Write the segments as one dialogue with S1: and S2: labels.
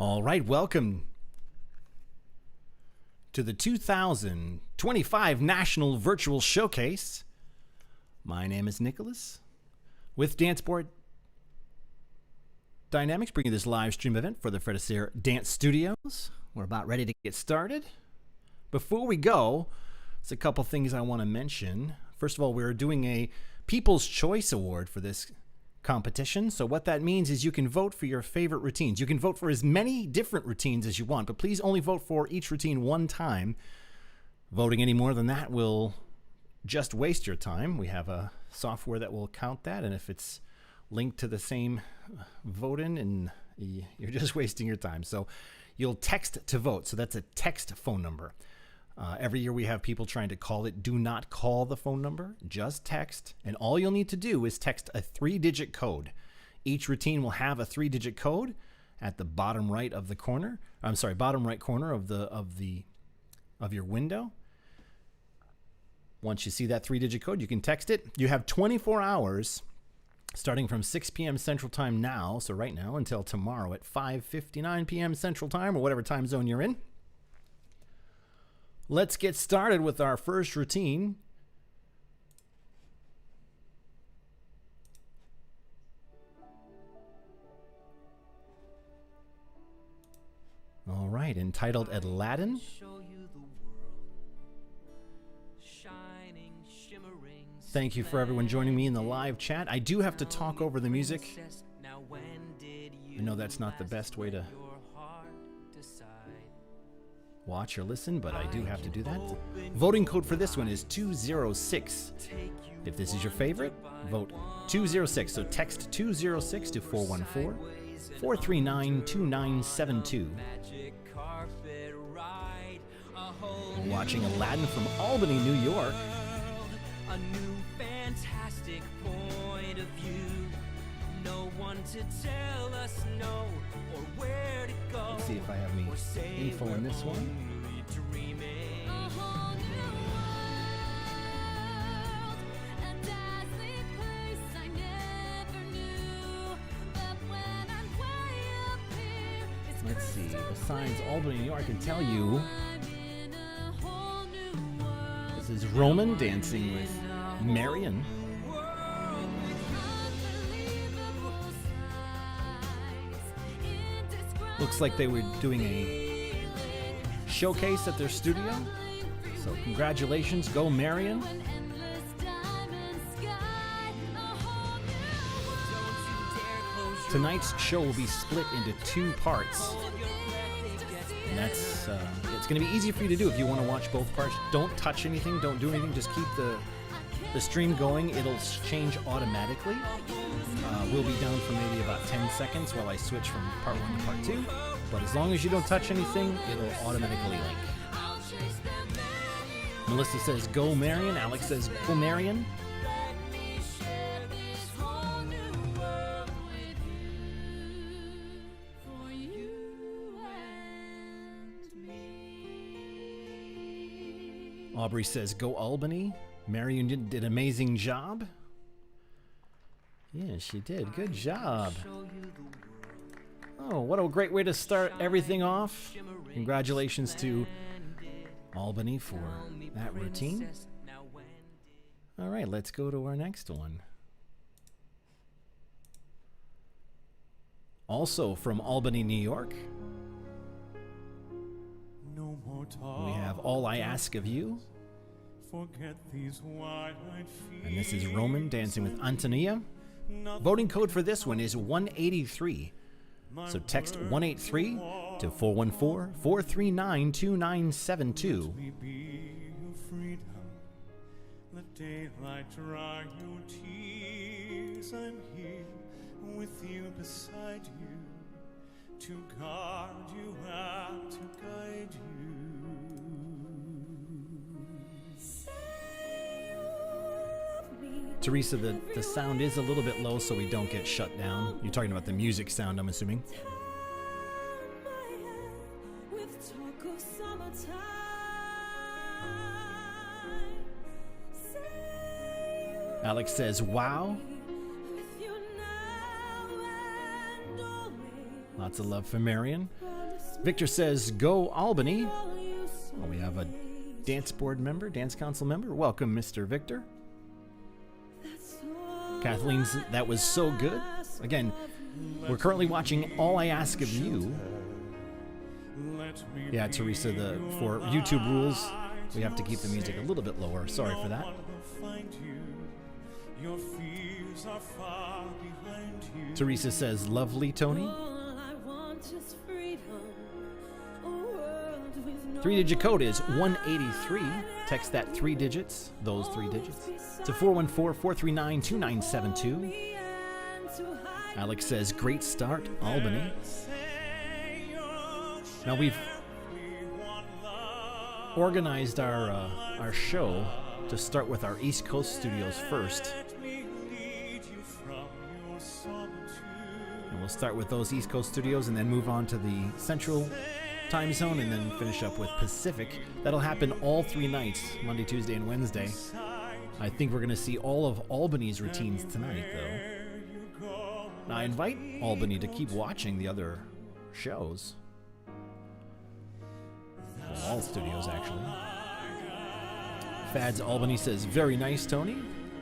S1: All right, welcome to the 2025 National Virtual Showcase. My name is Nicholas with Danceboard Dynamics, bringing this live stream event for the Fred Astaire Dance Studios. We're about ready to get started. Before we go, there's a couple things I want to mention. First of all, we're doing a People's Choice Award for this competition. So what that means is you can vote for your favorite routines. You can vote for as many different routines as you want, but please only vote for each routine one time. Voting any more than that will just waste your time. We have a software that will count that, and if it's linked to the same voting, and you're just wasting your time. So you'll text to vote. So that's a text phone number. Every year we have people trying to call it. Do not call the phone number, just text. And all you'll need to do is text a 3-digit code. Each routine will have a 3-digit code at the bottom right of the corner. Bottom right corner of your window. Once you see that 3-digit code, you can text it. You have 24 hours starting from 6 p.m. Central Time now, so right now, until tomorrow at 5:59 p.m. Central Time, or whatever time zone you're in. Let's get started with our first routine. All right, entitled Aladdin. Thank you for everyone joining me in the live chat. I do have to talk over the music. I know that's not the best way to watch or listen, but I do have to do that. Voting code for this one is 206. If this is your favorite, vote 206. So text 206 to 414-439-2972. We're watching Aladdin from Albany, New York.
S2: A new fantastic point of view. No one to tell us no or where to go.
S1: Let's see if I have any info in this one.
S2: Dreaming.
S3: A whole new world, a dazzling place I never knew. But when I'm way up here, it's
S1: Let's see.
S3: crystal
S1: Besides
S3: clear.
S1: Albany, New York, I can tell you
S3: I'm in a whole new world.
S1: this is Roman dancing with Marion.
S3: Unbelievable sights, indescribable
S1: Looks like they were doing a showcase at their studio. So congratulations, go Marion.
S3: an endless diamond sky, a whole new
S2: Don't you dare close your
S1: Tonight's show will be split into 2 parts.
S2: hold your breath, it gets
S1: And that's it's going to be easy for you to do if you want to watch both parts. Don't touch anything, don't do anything, just keep the stream going. It'll change automatically. We'll be down for maybe about 10 seconds while I switch from part 1 to part 2. But as long as you don't touch anything, it'll automatically link.
S3: I'll chase them anywhere.
S1: Melissa says, go Marion. Alex says, go Marion.
S3: Let me share this whole new world with you, for you and me.
S1: Aubrey says, go Albany. Marion did an amazing job. Yeah, she did. Good job.
S2: show you the world.
S1: Oh, what a great way to start everything off. Congratulations to Albany for that routine.
S2: Princess, now when did
S1: All right, let's go to our next one. Also from Albany, New York,
S4: No more talk.
S1: we have All I Ask of You.
S4: Forget these wide-eyed feet.
S1: And this is Roman dancing with Antonia. Voting code for this one is 183. So text 183 to 414-439-2972.
S4: We be your freedom. Let daylight dry your tears. I'm here with you, beside you, to guard you and to guide you.
S1: Teresa, the sound is a little bit low so we don't get shut down. You're talking about the music sound, I'm assuming.
S3: With talk of summertime, say
S1: Alex says, wow.
S3: with you now and always.
S1: Lots of love for Marion. Victor says, go Albany. Well, we have a dance board member, dance council member. Welcome, Mr. Victor. Kathleen's, that was so good. Again, we're currently watching All I Ask of You. Yeah, Teresa, for YouTube rules, we have to keep the music a little bit lower. Sorry for that. Teresa says, lovely, Tony. 3-digit code is 183. Text that 3 digits, those 3 digits, to 414-439-2972. Alex says, great start, Albany. Now we've organized our show to start with our East Coast studios first. And we'll start with those East Coast studios and then move on to the Central time zone and then finish up with Pacific. That'll happen all 3 nights, Monday, Tuesday, and Wednesday. I think we're going to see all of Albany's routines tonight, though. Now, I invite Albany to keep watching the other shows. Well, all studios, actually. Fads Albany says, very nice, Tony.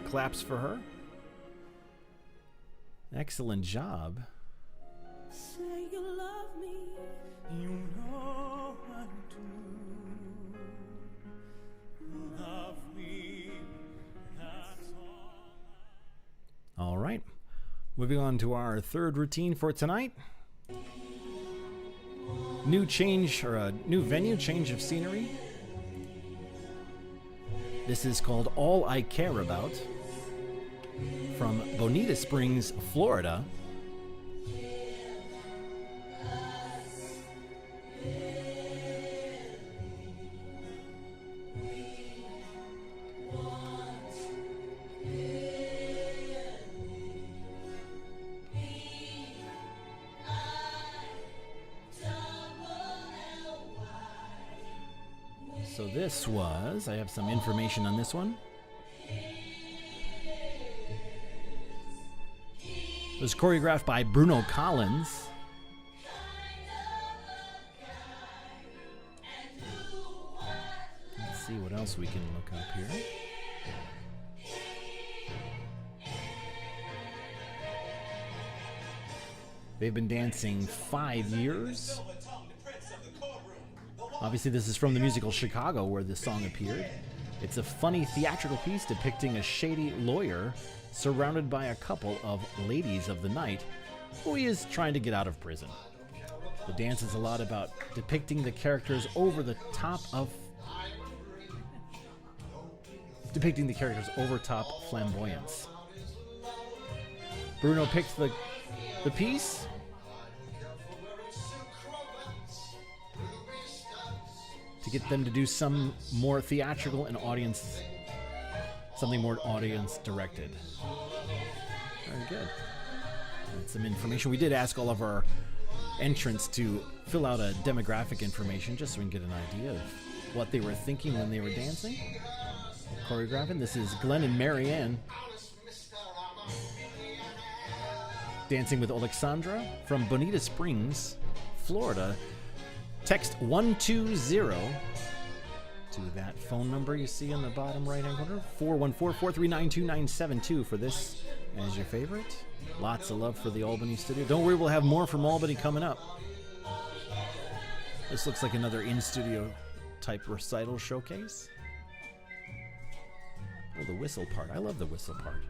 S1: Claps for her. Excellent job.
S3: Say you love me.
S4: You know I do. Love me, that's all.
S1: All right. Moving on to our third routine for tonight. New change, or a new venue, change of scenery. This is called All I Care About, from Bonita Springs, Florida. So this was, I have some information on this one. It was choreographed by Bruno Collins. Let's see what else we can look up here. They've been dancing 5 years. Obviously, this is from the musical Chicago, where this song appeared. It's a funny theatrical piece depicting a shady lawyer surrounded by a couple of ladies of the night who he is trying to get out of prison. The dance is a lot about depicting the characters over top flamboyance. Bruno picked the piece. To get them to do some more theatrical and something more audience directed. Very good. And some information. We did ask all of our entrants to fill out a demographic information just so we can get an idea of what they were thinking when they were dancing, choreographing. This is Glenn and Marianne dancing with Alexandra from Bonita Springs, Florida. Text 120 to that phone number you see on the bottom right-hand corner, 414-439-2972 for this as your favorite. Lots of love for the Albany studio. Don't worry, we'll have more from Albany coming up. This looks like another in-studio type recital showcase. Oh, the whistle part. I love the whistle part.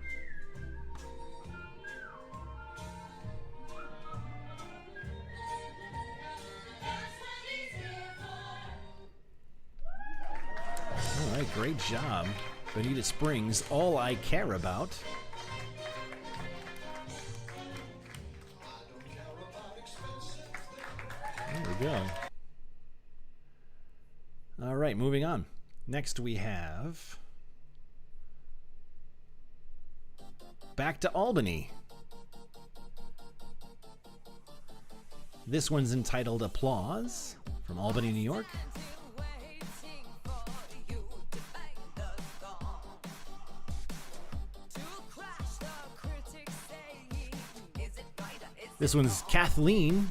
S1: All right, great job. Bonita Springs, All I Care About. There we go. All right, moving on. Next we have back to Albany. This one's entitled Applause from Albany, New York. This one's Kathleen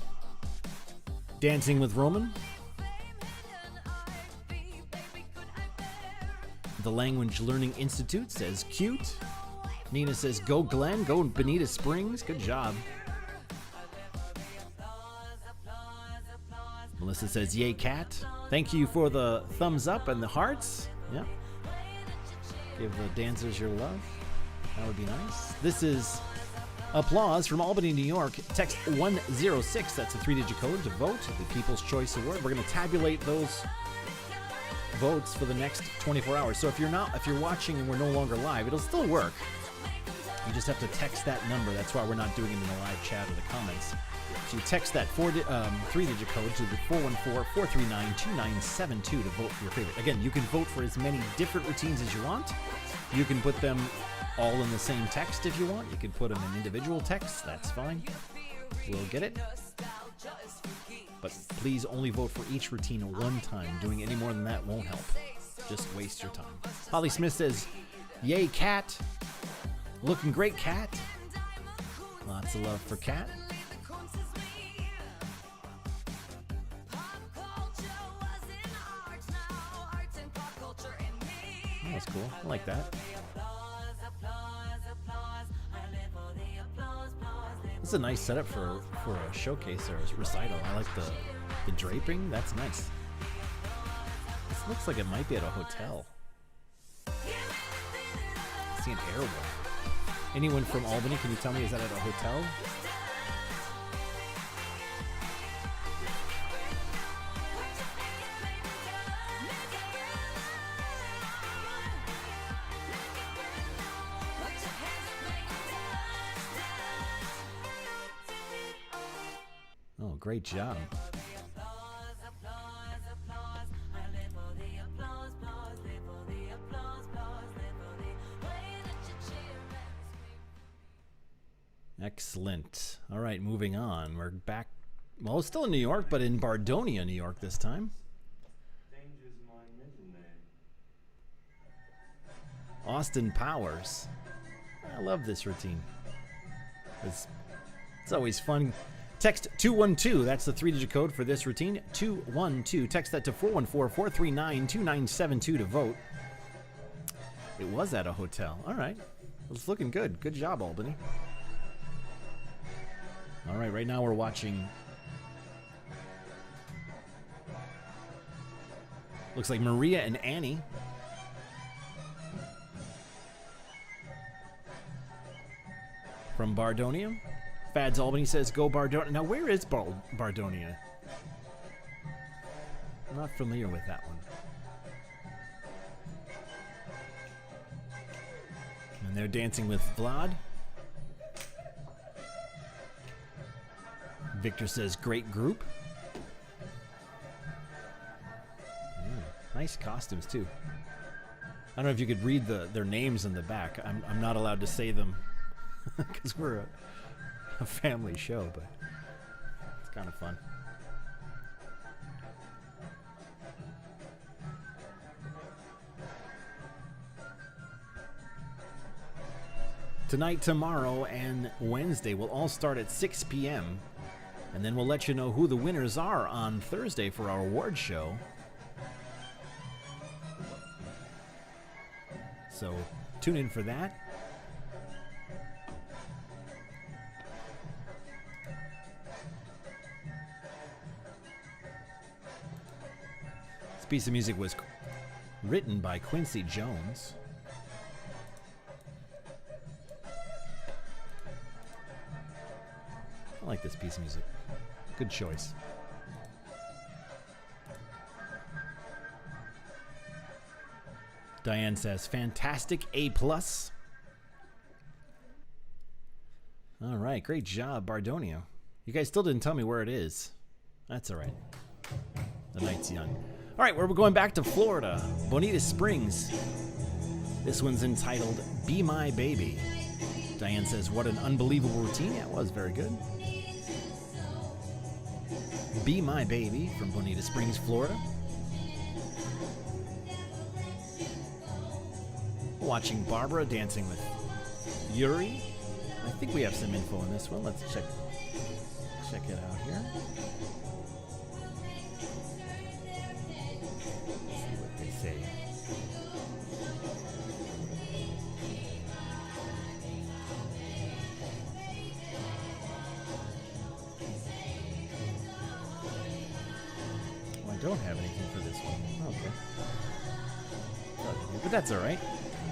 S1: Dancing with Roman. The Language Learning Institute says cute. Nina says go Glenn, go Bonita Springs. Good job. Melissa says yay cat. Thank you for the thumbs up and the hearts. Yeah. Give the dancers your love. That would be nice. This is applause from Albany, New York. Text 106. That's a 3-digit code to vote. The People's Choice Award. We're going to tabulate those votes for the next 24 hours. So if you're watching and we're no longer live, it'll still work. You just have to text that number. That's why we're not doing it in the live chat or the comments. So you text that 3-digit code to the 414-439-2972 to vote for your favorite. Again, you can vote for as many different routines as you want. You can put them all in the same text if you want. You can put them in individual texts. That's fine. We'll get it. But please only vote for each routine at one time. Doing any more than that won't help. Just waste your time. Holly Smith says, yay, Cat. Looking great, Cat. Lots of love for Cat. Oh, that's cool. I like that. This is a nice setup for a showcase or a recital. I like the draping. That's nice. This looks like it might be at a hotel. I see an airway. Anyone from Albany, can you tell me, is that at a hotel? Oh, great job. Excellent. All right, moving on. We're back. Well, it's still in New York, but in Bardonia, New York this time.
S4: Danger's my middle name.
S1: Austin Powers. I love this routine. It's always fun. Text 212. That's the 3-digit code for this routine. 212. Text that to 414-439-2972 to vote. It was at a hotel. All right. It's looking good. Good job, Albany. All right, right now we're watching. Looks like Maria and Annie. From Bardonia. Fads Albany says, go Bardonia. Now, where is Bardonia? I'm not familiar with that one. And they're dancing with Vlad. Victor says, great group. Nice costumes, too. I don't know if you could read their names in the back. I'm not allowed to say them because we're a family show, but it's kind of fun. Tonight, tomorrow, and Wednesday will all start at 6 p.m., and then we'll let you know who the winners are on Thursday for our award show. So tune in for that. This piece of music was written by Quincy Jones. I like this piece of music. Good choice. Diane says, fantastic, A+. All right, great job, Bardonia. You guys still didn't tell me where it is. That's all right. The night's young. All right, we're going back to Florida, Bonita Springs. This one's entitled, Be My Baby. Diane says, what an unbelievable routine. Yeah, it was very good. Be My Baby from Bonita Springs, Florida. Watching Barbara dancing with Yuri. I think we have some info on this one. Let's check it out here. don't have anything for this one. Okay. But that's all right.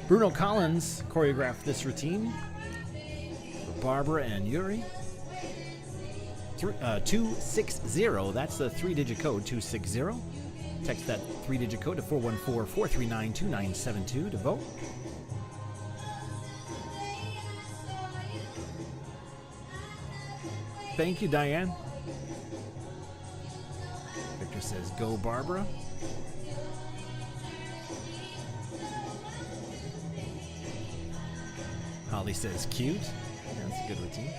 S1: Bruno Collins choreographed this routine for Barbara and Yuri. 260, that's the 3-digit code, 260. Text that 3-digit code to 414-439-2972 to vote. Thank you, Diane. Victor says, go Barbara. Holly says, cute. Yeah, that's a good routine.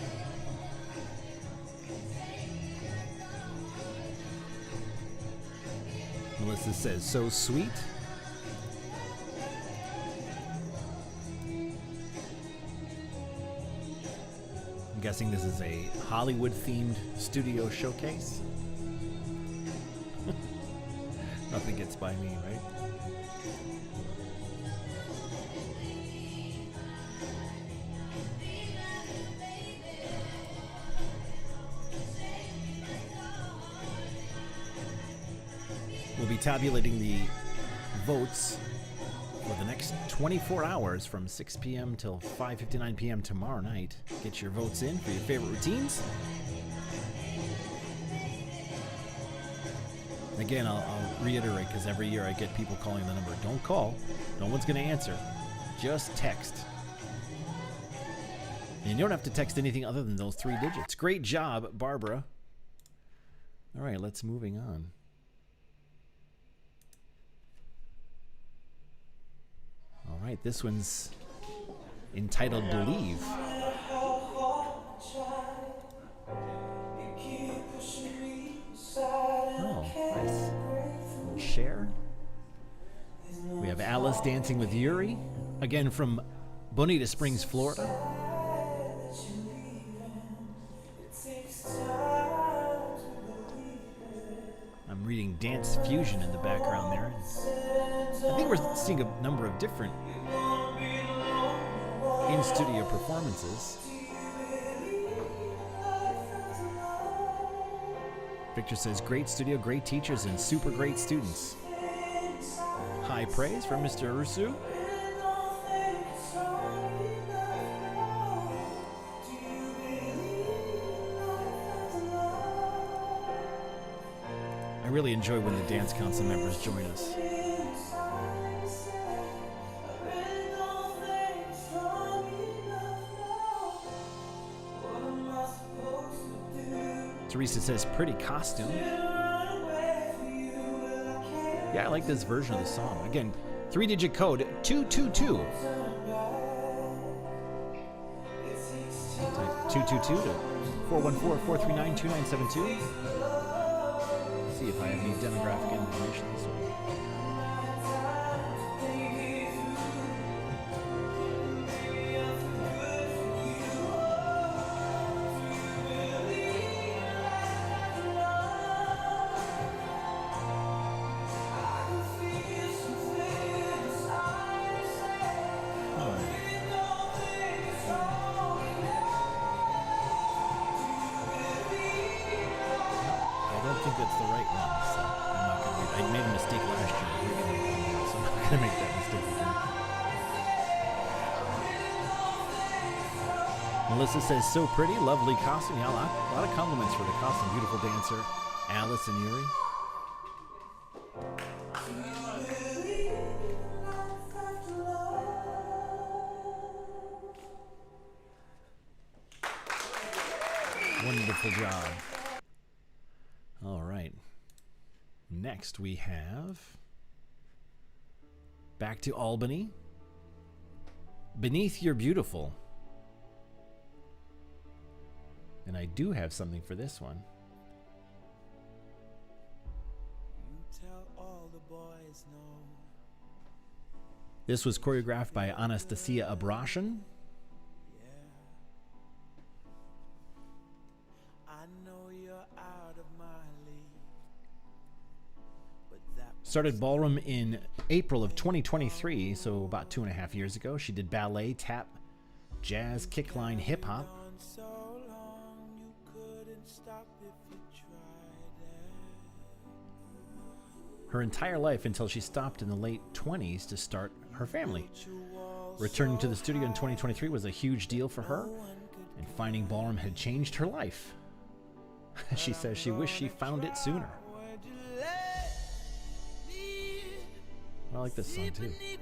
S1: Melissa says, so sweet. I'm guessing this is a Hollywood-themed studio showcase. Nothing gets by me, right? We'll be tabulating the votes for the next 24 hours from 6 p.m. till 5:59 p.m. tomorrow night. Get your votes in for your favorite routines. Again, I'll reiterate, because every year I get people calling the number. Don't call. No one's going to answer. Just text. And you don't have to text anything other than those 3 digits. Great job, Barbara. All right, let's moving on. All right, this one's entitled Believe. Oh, nice. Share. We have Alice dancing with Yuri, again from Bonita Springs, Florida. I'm reading Dance Fusion in the background there. I think we're seeing a number of different in-studio performances. Victor says, great studio, great teachers, and super great students. High praise from Mr. Ursu. I really enjoy when the dance council members join us. Teresa says, pretty costume. Yeah, I like this version of the song. Again, 3-digit code 222. 222 to 414-439-2972. See if I have any demographic information this way. Melissa says, so pretty, lovely costume. Yeah, a lot of compliments for the costume. Beautiful dancer, Alice and Yuri. Wonderful job. All right. Next we have Back to Albany. Beneath You're Beautiful. And I do have something for this one.
S5: You tell all the boys no.
S1: This was choreographed by Anastasia Abrashan.
S5: I know you're out of my league. But that
S1: Started ballroom in April of 2023, so about 2.5 years ago. She did ballet, tap, jazz, kickline, hip hop.
S5: so long you couldn't stop if you tried it.
S1: her entire life until she stopped in the late 20s to start her family. Returning to the studio in 2023 was a huge deal for her, and finding ballroom had changed her life. She says she wished she found it sooner. I like this song too. Pretty.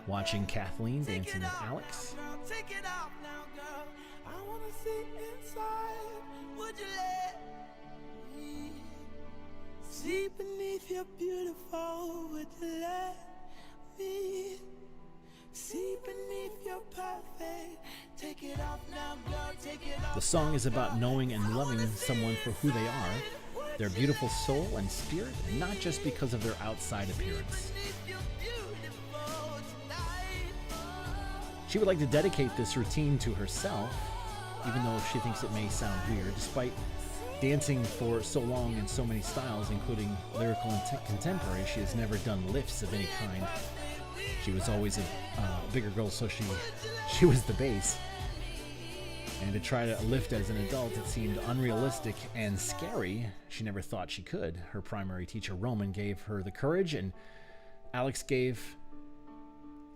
S1: Watching Kathleen dancing with Alex.
S5: Take it off now, girl. I wanna see inside. Would you let me see beneath your beautiful? Would you let me see beneath your perfect? Take it off now, girl. Take it off.
S1: The song is about knowing and loving someone for who they are, their beautiful soul and spirit, and not just because of their outside appearance. She would like to dedicate this routine to herself, even though she thinks it may sound weird. Despite dancing for so long in so many styles, including lyrical and contemporary, she has never done lifts of any kind. She was always a bigger girl, so she was the base. And to try to lift as an adult, it seemed unrealistic and scary. She never thought she could. Her primary teacher, Roman, gave her the courage, and Alex gave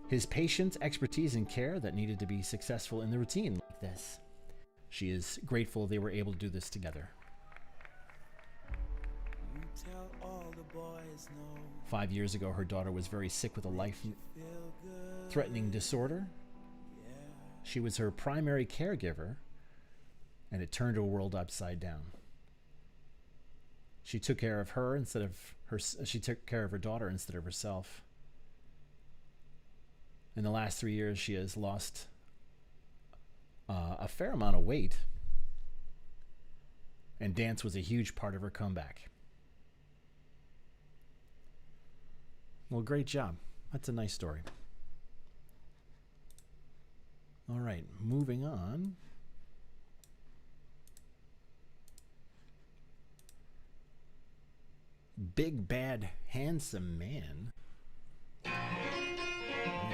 S1: his patience, expertise, and care that needed to be successful in the routine like this. She is grateful they were able to do this together.
S5: You tell all the boys no.
S1: 5 years ago, her daughter was very sick with a life-threatening disorder. She was her primary caregiver, and it turned her world upside down. She took care of her instead of her. She took care of her daughter instead of herself. In the last 3 years, she has lost a fair amount of weight, and dance was a huge part of her comeback. Well, great job. That's a nice story. All right, moving on. Big Bad Handsome Man. There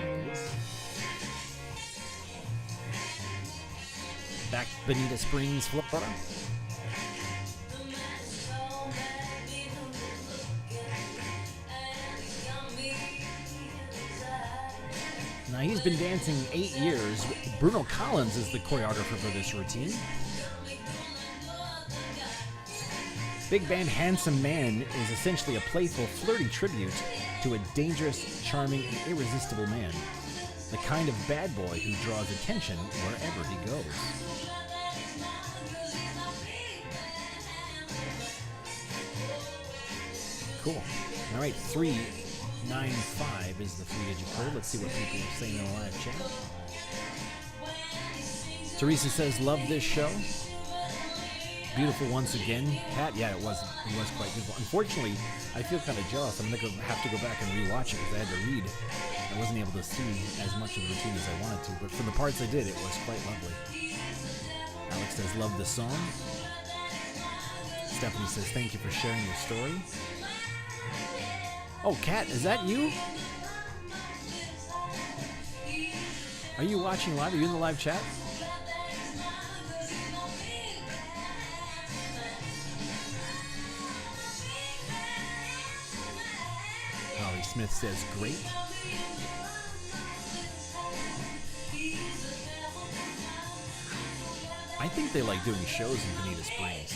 S1: it is. Back to Bonita Springs, Florida. Now, he's been dancing 8 years. Bruno Collins is the choreographer for this routine. Big Band Handsome Man is essentially a playful, flirty tribute to a dangerous, charming, and irresistible man. The kind of bad boy who draws attention wherever he goes. Cool. All right, 395 is the 3-digit code. Let's see what people are saying in the live chat. Teresa says, love this show. Beautiful once again. Pat, yeah, it was quite beautiful. Unfortunately, I feel kind of jealous. I'm going to have to go back and rewatch it because I had to read. I wasn't able to see as much of the routine as I wanted to, but for the parts I did, it was quite lovely. Alex says, love the song. Stephanie says, thank you for sharing your story. Oh, Kat, is that you? Are you watching live? Are you in the live chat? Holly Smith says, great. I think they like doing shows in Bonita Springs.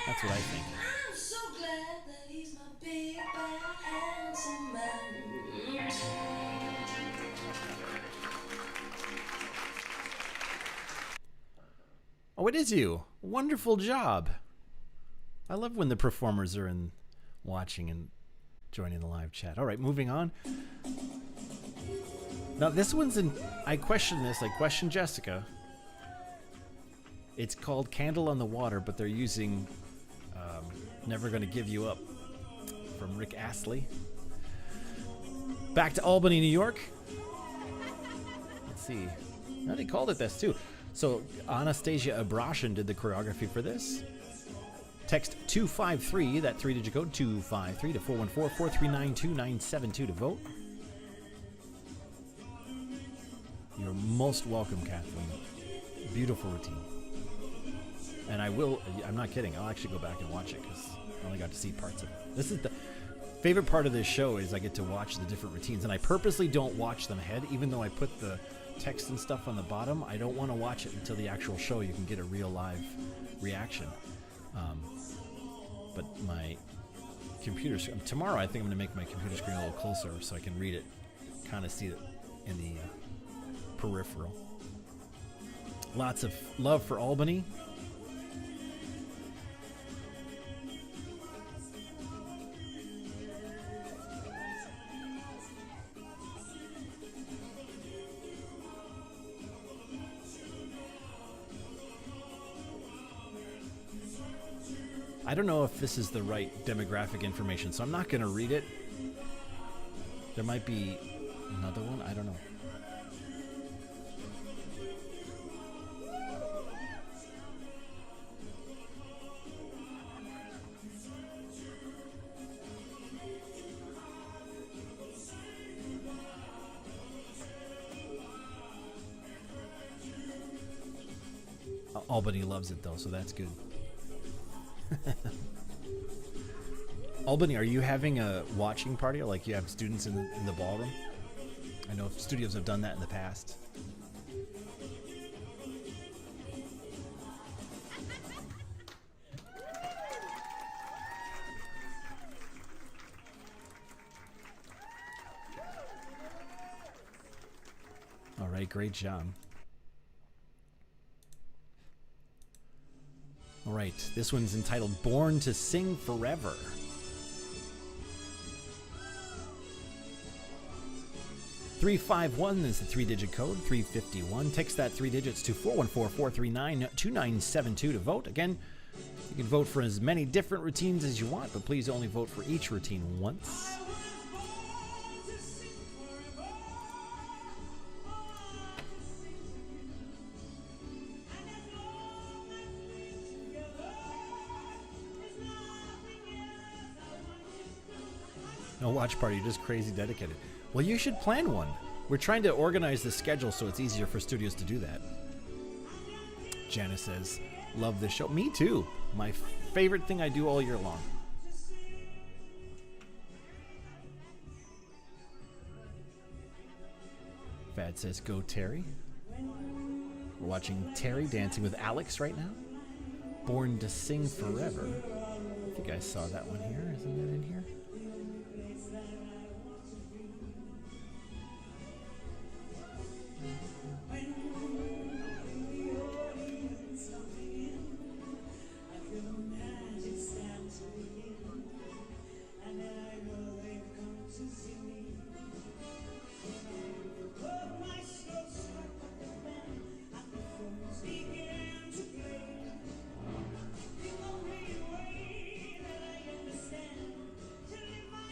S1: That's what I think.
S3: I'm so glad that he's my big bad handsome man.
S1: Oh, it is you. Wonderful job. I love when the performers are in watching and joining the live chat. All right, moving on. Now, this one's in... I questioned this. I questioned Jessica. It's called Candle on the Water, but they're using Never Gonna Give You Up from Rick Astley. Back to Albany, New York. Let's see. Now they called it this, too. So Anastasia Abrashan did the choreography for this. Text 253, that 3-digit code, 253 to 414-439-2972 to vote. You're most welcome, Kathleen. Beautiful routine. And I'm not kidding, I'll actually go back and watch it because I only got to see parts of it. This is the favorite part of this show is I get to watch the different routines, and I purposely don't watch them ahead, even though I put the text and stuff on the bottom. I don't want to watch it until the actual show. You can get a real live reaction. But my computer screen, tomorrow I think I'm going to make my computer screen a little closer so I can read it, kind of see it in the peripheral. Lots of love for Albany. I don't know if this is the right demographic information, so I'm not going to read it. There might be another one. I don't know. Albany loves it, though, so that's good. Albany, are you having a watching party, or like you have students in the ballroom? I know studios have done that in the past. All right, great job. All right, this one's entitled Born to Sing Forever. $351 is the 3-digit code, 351. Text that 3 digits to 414-439-2972 to vote. Again, you can vote for as many different routines as you want, but please only vote for each routine once. No watch party, just crazy dedicated. Well, you should plan one. We're trying to organize the schedule so it's easier for studios to do that. Janice says, love this show. Me too. My favorite thing I do all year long. Fad says, go Terry. We're watching Terry dancing with Alex right now. Born to Sing Forever. I think I saw that one here. Isn't it in here?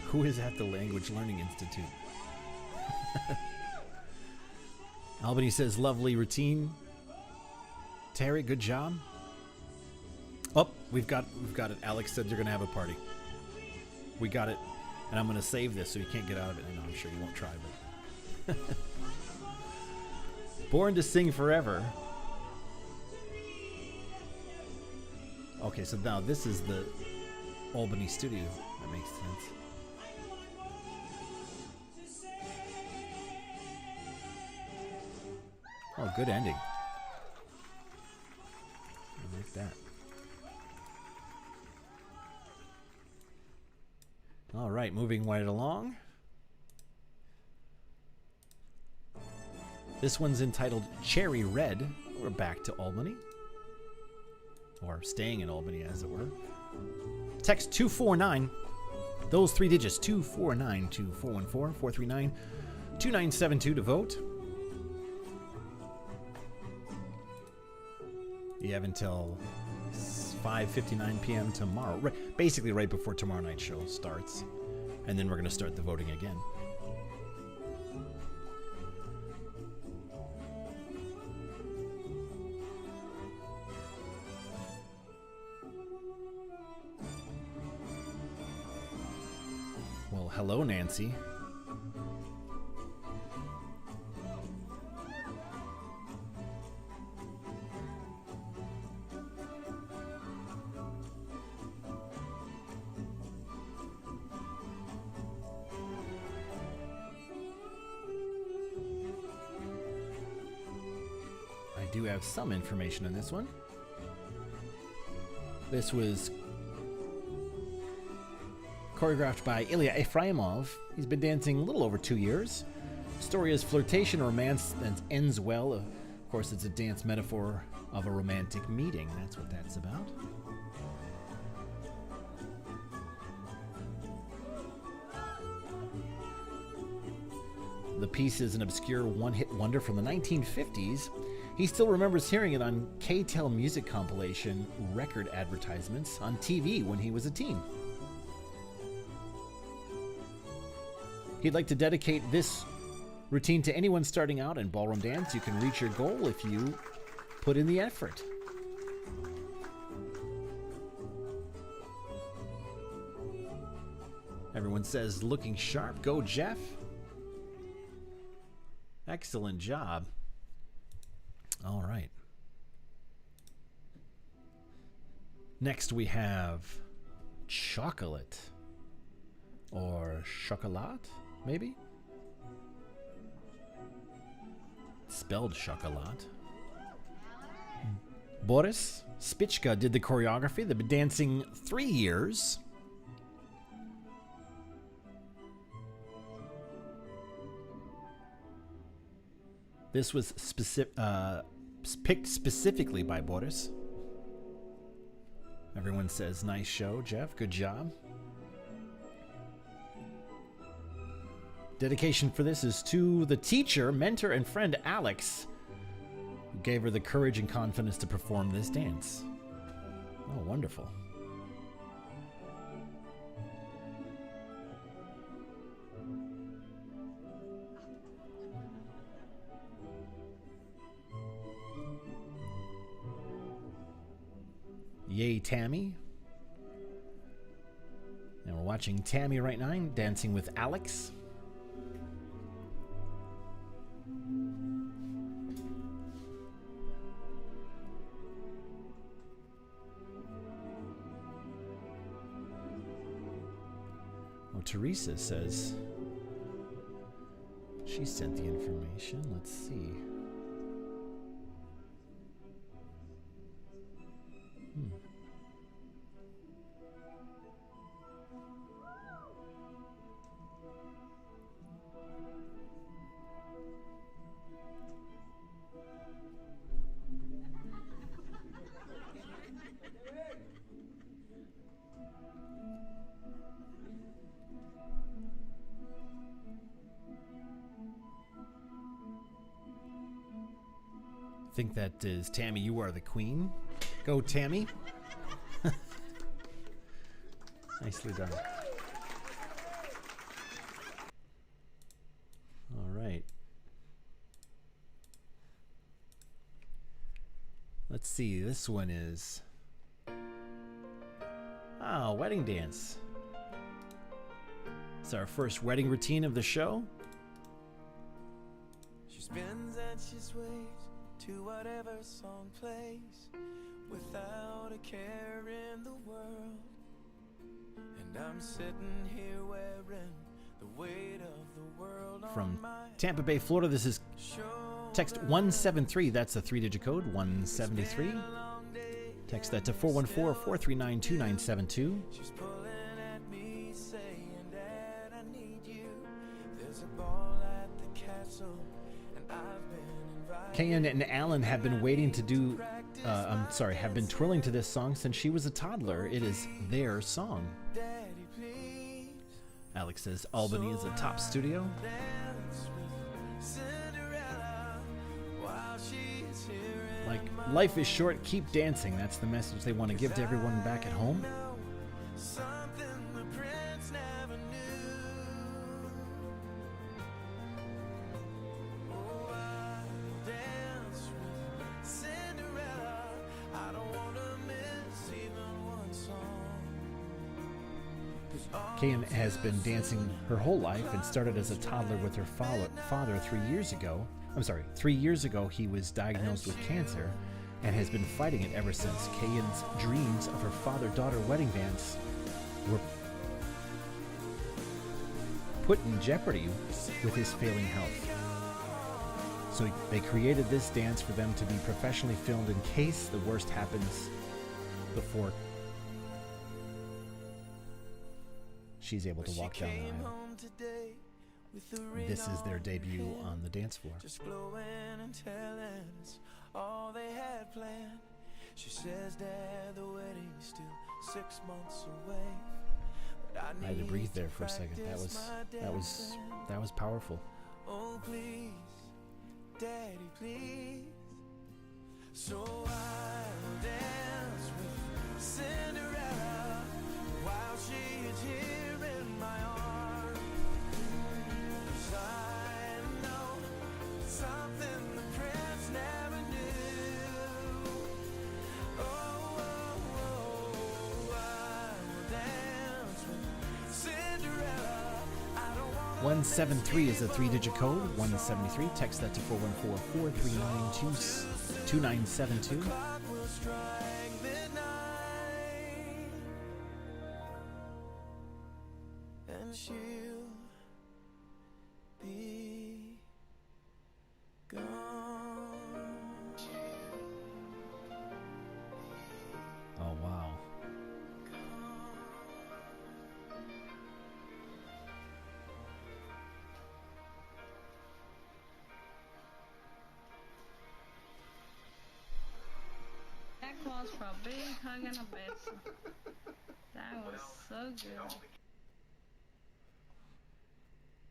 S1: Who is at the Language Learning Institute? Albany says, lovely routine. Terry, good job. Oh, we've got it. Alex said you're going to have a party. We got it. And I'm going to save this so you can't get out of it. I know, I'm sure you won't try, but... Born to Sing Forever. Okay, so now this is the Albany studio. That makes sense. Oh, good ending. I like that. All right, moving right along. This one's entitled Cherry Red. We're back to Albany. Or staying in Albany, as it were. Text 249. Those 3 digits, 249 to 414-439-2972 to vote. You have until 5:59 p.m. tomorrow, basically right before tomorrow night's show starts, and then we're going to start the voting again. Well, hello, Nancy. do have some information on this one. This was choreographed by Ilya Efraimov. He's been dancing a little over 2 years. The story is flirtation, romance, and ends well. Of course, it's a dance metaphor of a romantic meeting. That's what that's about. The piece is an obscure one-hit wonder from the 1950s. He still remembers hearing it on K-Tel music compilation record advertisements on TV when he was a teen. He'd like to dedicate this routine to anyone starting out in ballroom dance. You can reach your goal if you put in the effort. Everyone says, looking sharp. Go, Jeff. Excellent job. All right. Next we have chocolate. Or chocolat, maybe? Spelled chocolat. Boris Spichka did the choreography. They've been dancing 3 years. This was picked specifically by Boris. Everyone says, nice show, Jeff. Good job. Dedication for this is to the teacher, mentor, and friend Alex, who gave her the courage and confidence to perform this dance. Oh, wonderful. Yay, Tammy. And we're watching Tammy right now dancing with Alex. Oh, Teresa says she sent the information. Let's see. I think that is Tammy, you are the queen. Go, Tammy. Nicely done. All right. Let's see. This one is... Oh, wedding dance. It's our first wedding routine of the show.
S5: She spins and she sways to whatever song plays, without a care in the world. And I'm sitting here wearing the weight of the world
S1: From
S5: on my
S1: Tampa Bay, Florida, this is text 173. That's the 3-digit code, 173. Text that to 414-439-2972.
S5: She's pulling at me saying, Dad, I need you. There's a ball at the castle and I've been invited.
S1: Kayan and Alan have been waiting to do, have been twirling to this song since she was a toddler. It is their song.
S5: Daddy, please.
S1: Alex says Albany is a top studio.
S5: Dance with Cinderella while she's hearing
S1: Like, life is short, keep dancing. That's the message they want to give to everyone back at home.
S5: something the prince never knew. Oh, I'll dance with Cinderella. I don't want to miss even one song.
S1: Kayan has been dancing her whole life and started as a toddler with her father 3 years ago. 3 years ago he was diagnosed with cancer and has been fighting it ever since. Kayan's dreams of her father-daughter wedding dance were put in jeopardy with his failing health. So they created this dance for them to be professionally filmed in case the worst happens before she's able to walk down the aisle. This is their debut on the dance floor.
S5: Just glowing and telling us all they had planned. She says that the wedding's still 6 months away. But
S1: I had to breathe there for a second. That was powerful.
S5: Oh please, Daddy, please. So I'll dance with Cinderella while she is here in my arms. 'Cause I know something the prince never knew. Oh, I'll dance with Cinderella. I don't wanna
S1: 173 is a 3-digit code. 173. Text that to 414-439-2972.
S5: clock will strike midnight, and she'll be gone.
S1: Oh, wow.
S6: That calls for a big hug and a beso. That was so good.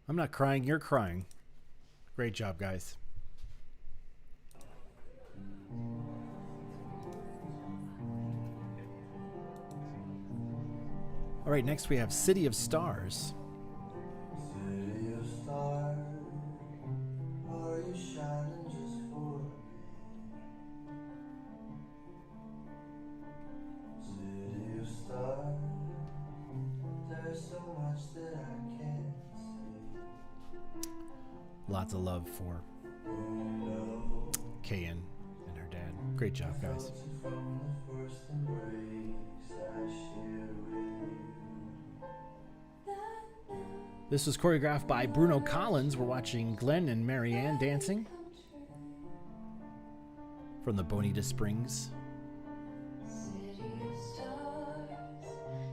S1: I'm not crying, you're crying. Great job, guys. All right, next we have City of Stars.
S7: City of stars, are you shining just for me? City of stars, there's so much that I can't see.
S1: Lots of love for Kayan and her dad. Great job, guys.
S7: From the first embrace I shared with you.
S1: This was choreographed by Bruno Collins. We're watching Glenn and Marianne dancing from the Bonita Springs.
S3: City of stars,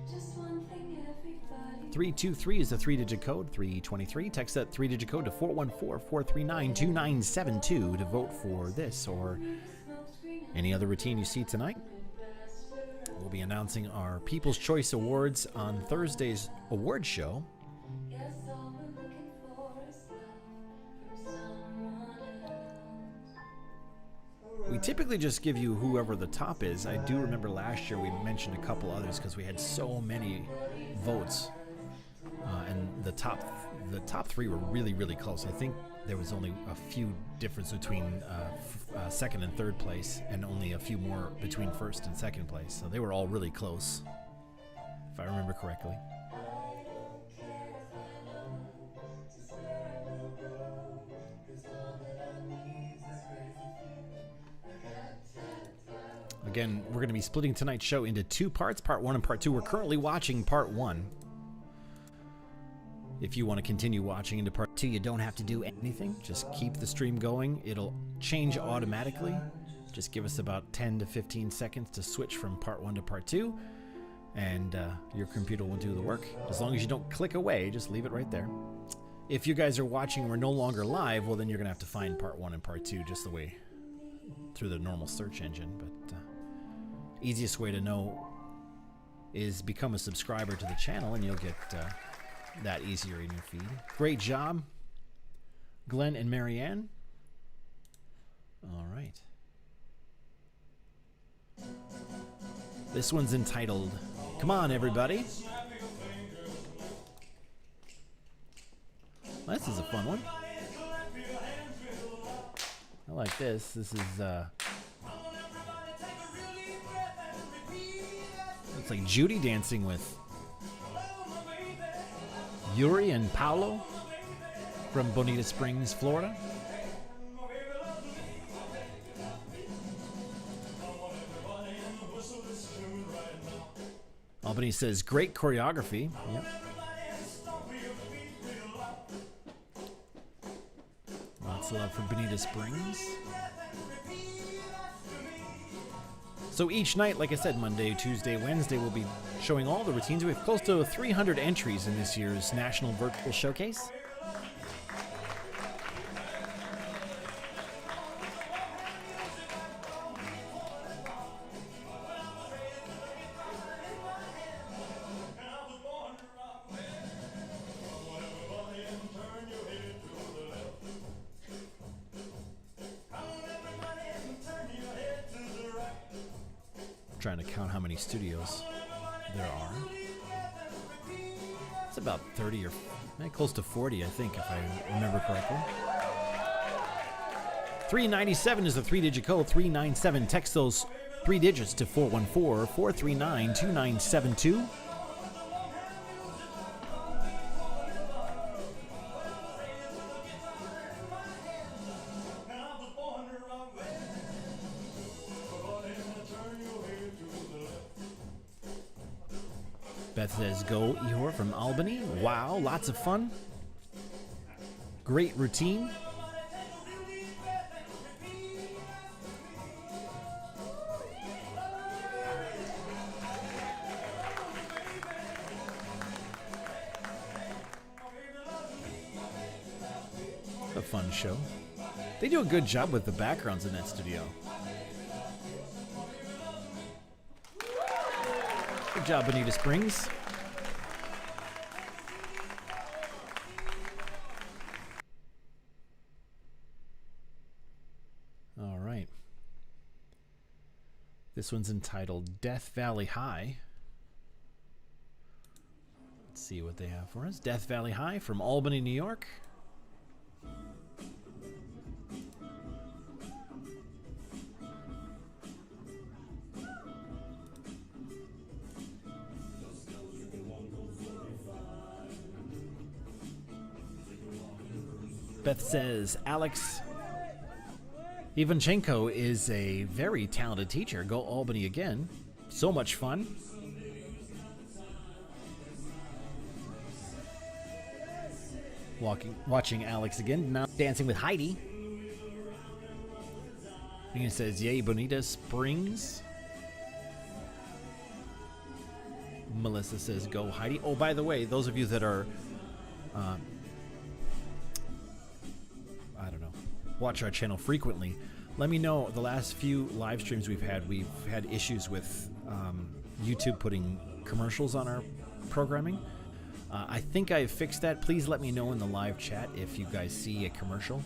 S3: just one thing everybody
S1: 323 is the 3-digit code. 323. Text that 3-digit code to 414-439-2972 to vote for this or any other routine you see tonight. We'll be announcing our People's Choice Awards on Thursday's award show.
S3: guess all we're looking for is love from someone else.
S1: We typically just give you whoever the top is. I do remember last year we mentioned a couple others because we had so many votes, and the top three were really, really close. I think there was only a few difference between second and third place, and only a few more between first and second place. So they were all really close, if I remember correctly. Again, we're going to be splitting tonight's show into two parts, part 1 and part 2. We're currently watching part 1. If you want to continue watching into part 2, you don't have to do anything. Just keep the stream going. It'll change automatically. Just give us about 10 to 15 seconds to switch from part 1 to part 2, and your computer will do the work. As long as you don't click away, just leave it right there. If you guys are watching and we're no longer live, well, then you're going to have to find part 1 and part 2 just the way through the normal search engine. But easiest way to know is become a subscriber to the channel, and you'll get that easier in your feed. Great job, Glenn and Marianne. All right. This one's entitled Come On Everybody. Well, this is a fun one. I like this. This is it's like Judy dancing with Yuri and Paolo from Bonita Springs, Florida. Albany says, great choreography. Yep. Lots Lots of love for Bonita Springs. So each night, like I said, Monday, Tuesday, Wednesday, we'll be showing all the routines. We have close to 300 entries in this year's National Virtual Showcase. Trying to count how many studios there are. It's about 30 or close to 40, I think, if I remember correctly. 397 is the 3-digit code. 397. Text those 3 digits to 414-439-2972. Beth says, go Ihor from Albany. Wow, lots of fun. Great routine. A fun show. They do a good job with the backgrounds in that studio. Good job, Bonita Springs. All right. This one's entitled Death Valley High. Let's see what they have for us. Death Valley High from Albany, New York. Beth says, Alex Ivanchenko is a very talented teacher. Go Albany again. So much fun. Watching Alex again. Now dancing with Heidi. Nina says, yay, Bonita Springs. Melissa says, go Heidi. Oh, by the way, those of you that are watch our channel frequently, let me know. The last few live streams we've had issues with YouTube putting commercials on our programming. I think I've fixed that. Please let me know in the live chat if you guys see a commercial.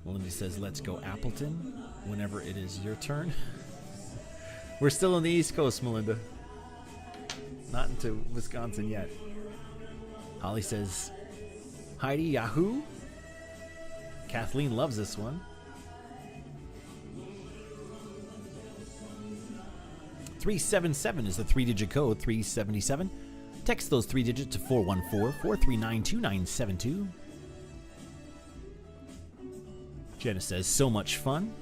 S1: Melinda says, let's go Appleton whenever it is your turn. We're still on the East Coast, Melinda. Not into Wisconsin yet. Holly says, Heidi, Yahoo. Kathleen loves this one. 377 is the 3-digit code. 377. Text those 3 digits to 414-439-2972. Jenna says, so much fun.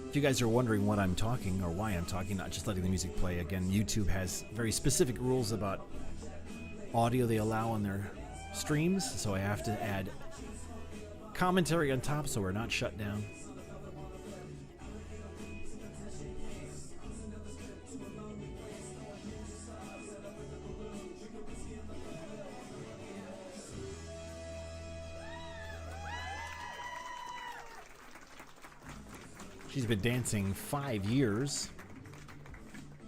S1: If you guys are wondering what I'm talking or why I'm talking, not just letting the music play, again, YouTube has very specific rules about audio they allow on their streams, so I have to add commentary on top so we're not shut down. She's been dancing 5 years.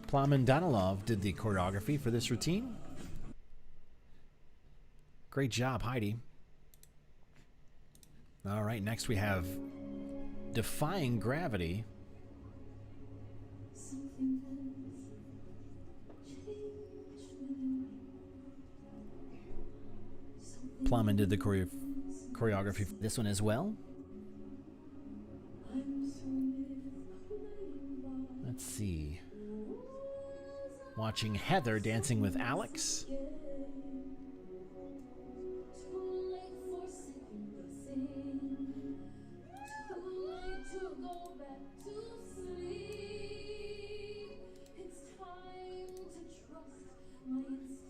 S1: Plamen Danilov did the choreography for this routine. Great job, Heidi. All right, next we have Defying Gravity. Plamen did the choreography for this one as well. Let's see. Watching Heather dancing with Alex.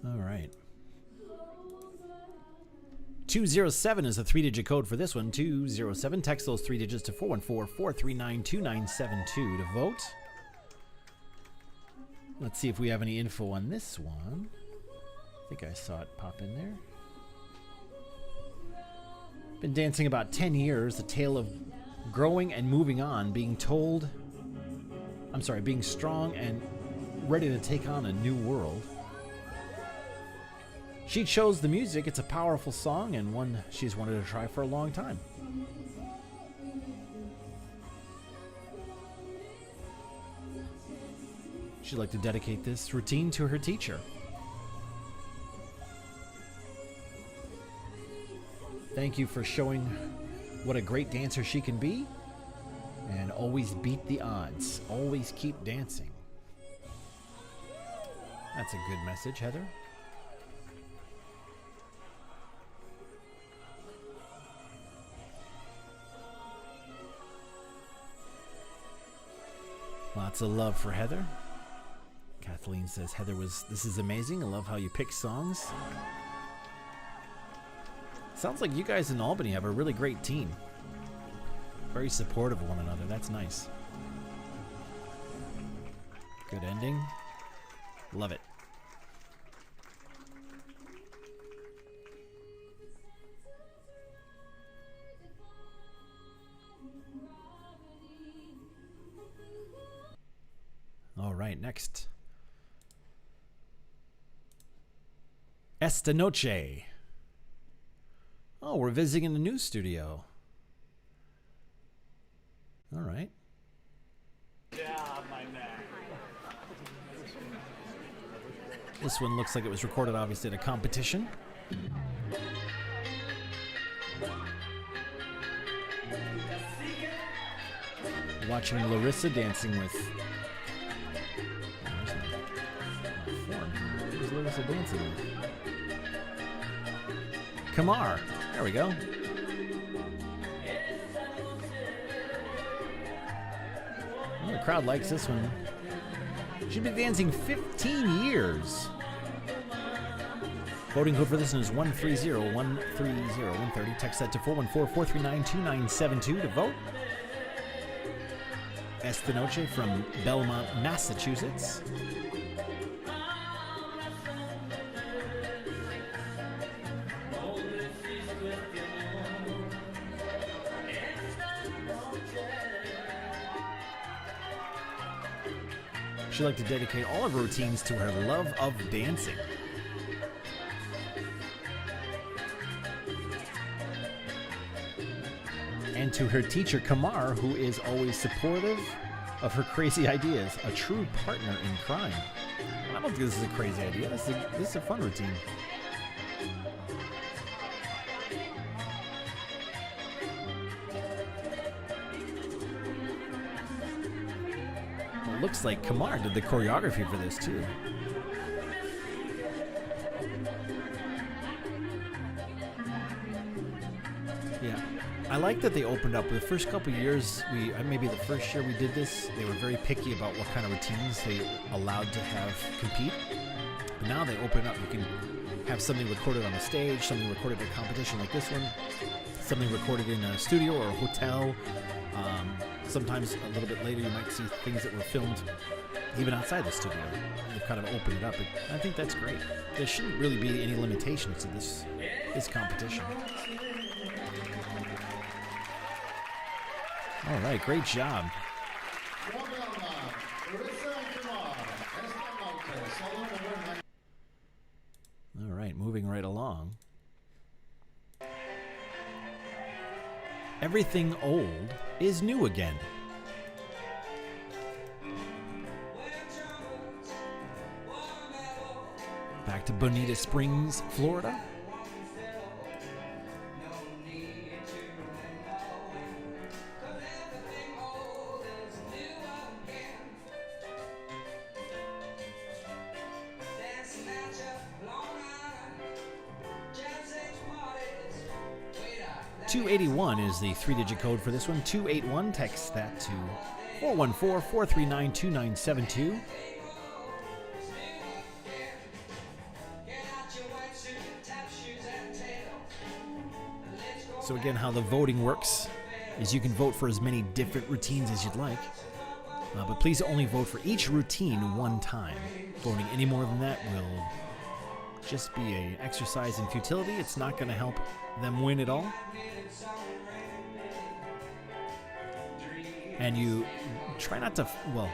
S1: All right. 207 is a 3-digit code for this one. 207. Text those 3 digits to 414-439-2972 to vote. Let's see if we have any info on this one. I think I saw it pop in there. Been dancing about 10 years. A tale of growing and moving on, being strong and ready to take on a new world. She chose the music. It's a powerful song and one she's wanted to try for a long time. She'd like to dedicate this routine to her teacher. Thank you for showing what a great dancer she can be, and always beat the odds. Always keep dancing. That's a good message, Heather. Lots of love for Heather. Kathleen says, this is amazing. I love how you pick songs. Sounds like you guys in Albany have a really great team. Very supportive of one another. That's nice. Good ending. Love it. All right, next. Esta Noche. Oh, we're visiting a new studio. All right. This one looks like it was recorded, obviously, at a competition. Watching Larissa dancing with... Who's Larissa dancing with? Kamar. There we go. Well, the crowd likes this one. She's been dancing 15 years. Voting code for this one is 130. Text that to 414-439-2972 to vote. Esta Noche from Belmont, Massachusetts. She'd like to dedicate all of her routines to her love of dancing. And to her teacher, Kamar, who is always supportive of her crazy ideas. A true partner in crime. I don't think this is a crazy idea. This is a fun routine. It looks like Kamar did the choreography for this too. Yeah, I like that they opened up. The first couple of years, maybe the first year we did this, they were very picky about what kind of routines they allowed to have compete. But now they open up. You can have something recorded on a stage, something recorded at a competition like this one, something recorded in a studio or a hotel. Sometimes a little bit later you might see things that were filmed even outside the studio. They've kind of opened it up. I think that's great. There shouldn't really be any limitations to this competition. All right, great job. All right, moving right along. Everything old is new again. Back to Bonita Springs, Florida. .281 is the 3-digit code for this one. 281. Text that to 414-439-2972. So again, how the voting works is you can vote for as many different routines as you'd like, but please only vote for each routine one time. Voting any more than that will just be an exercise in futility. It's not going to help them win at all. And you try not to, well,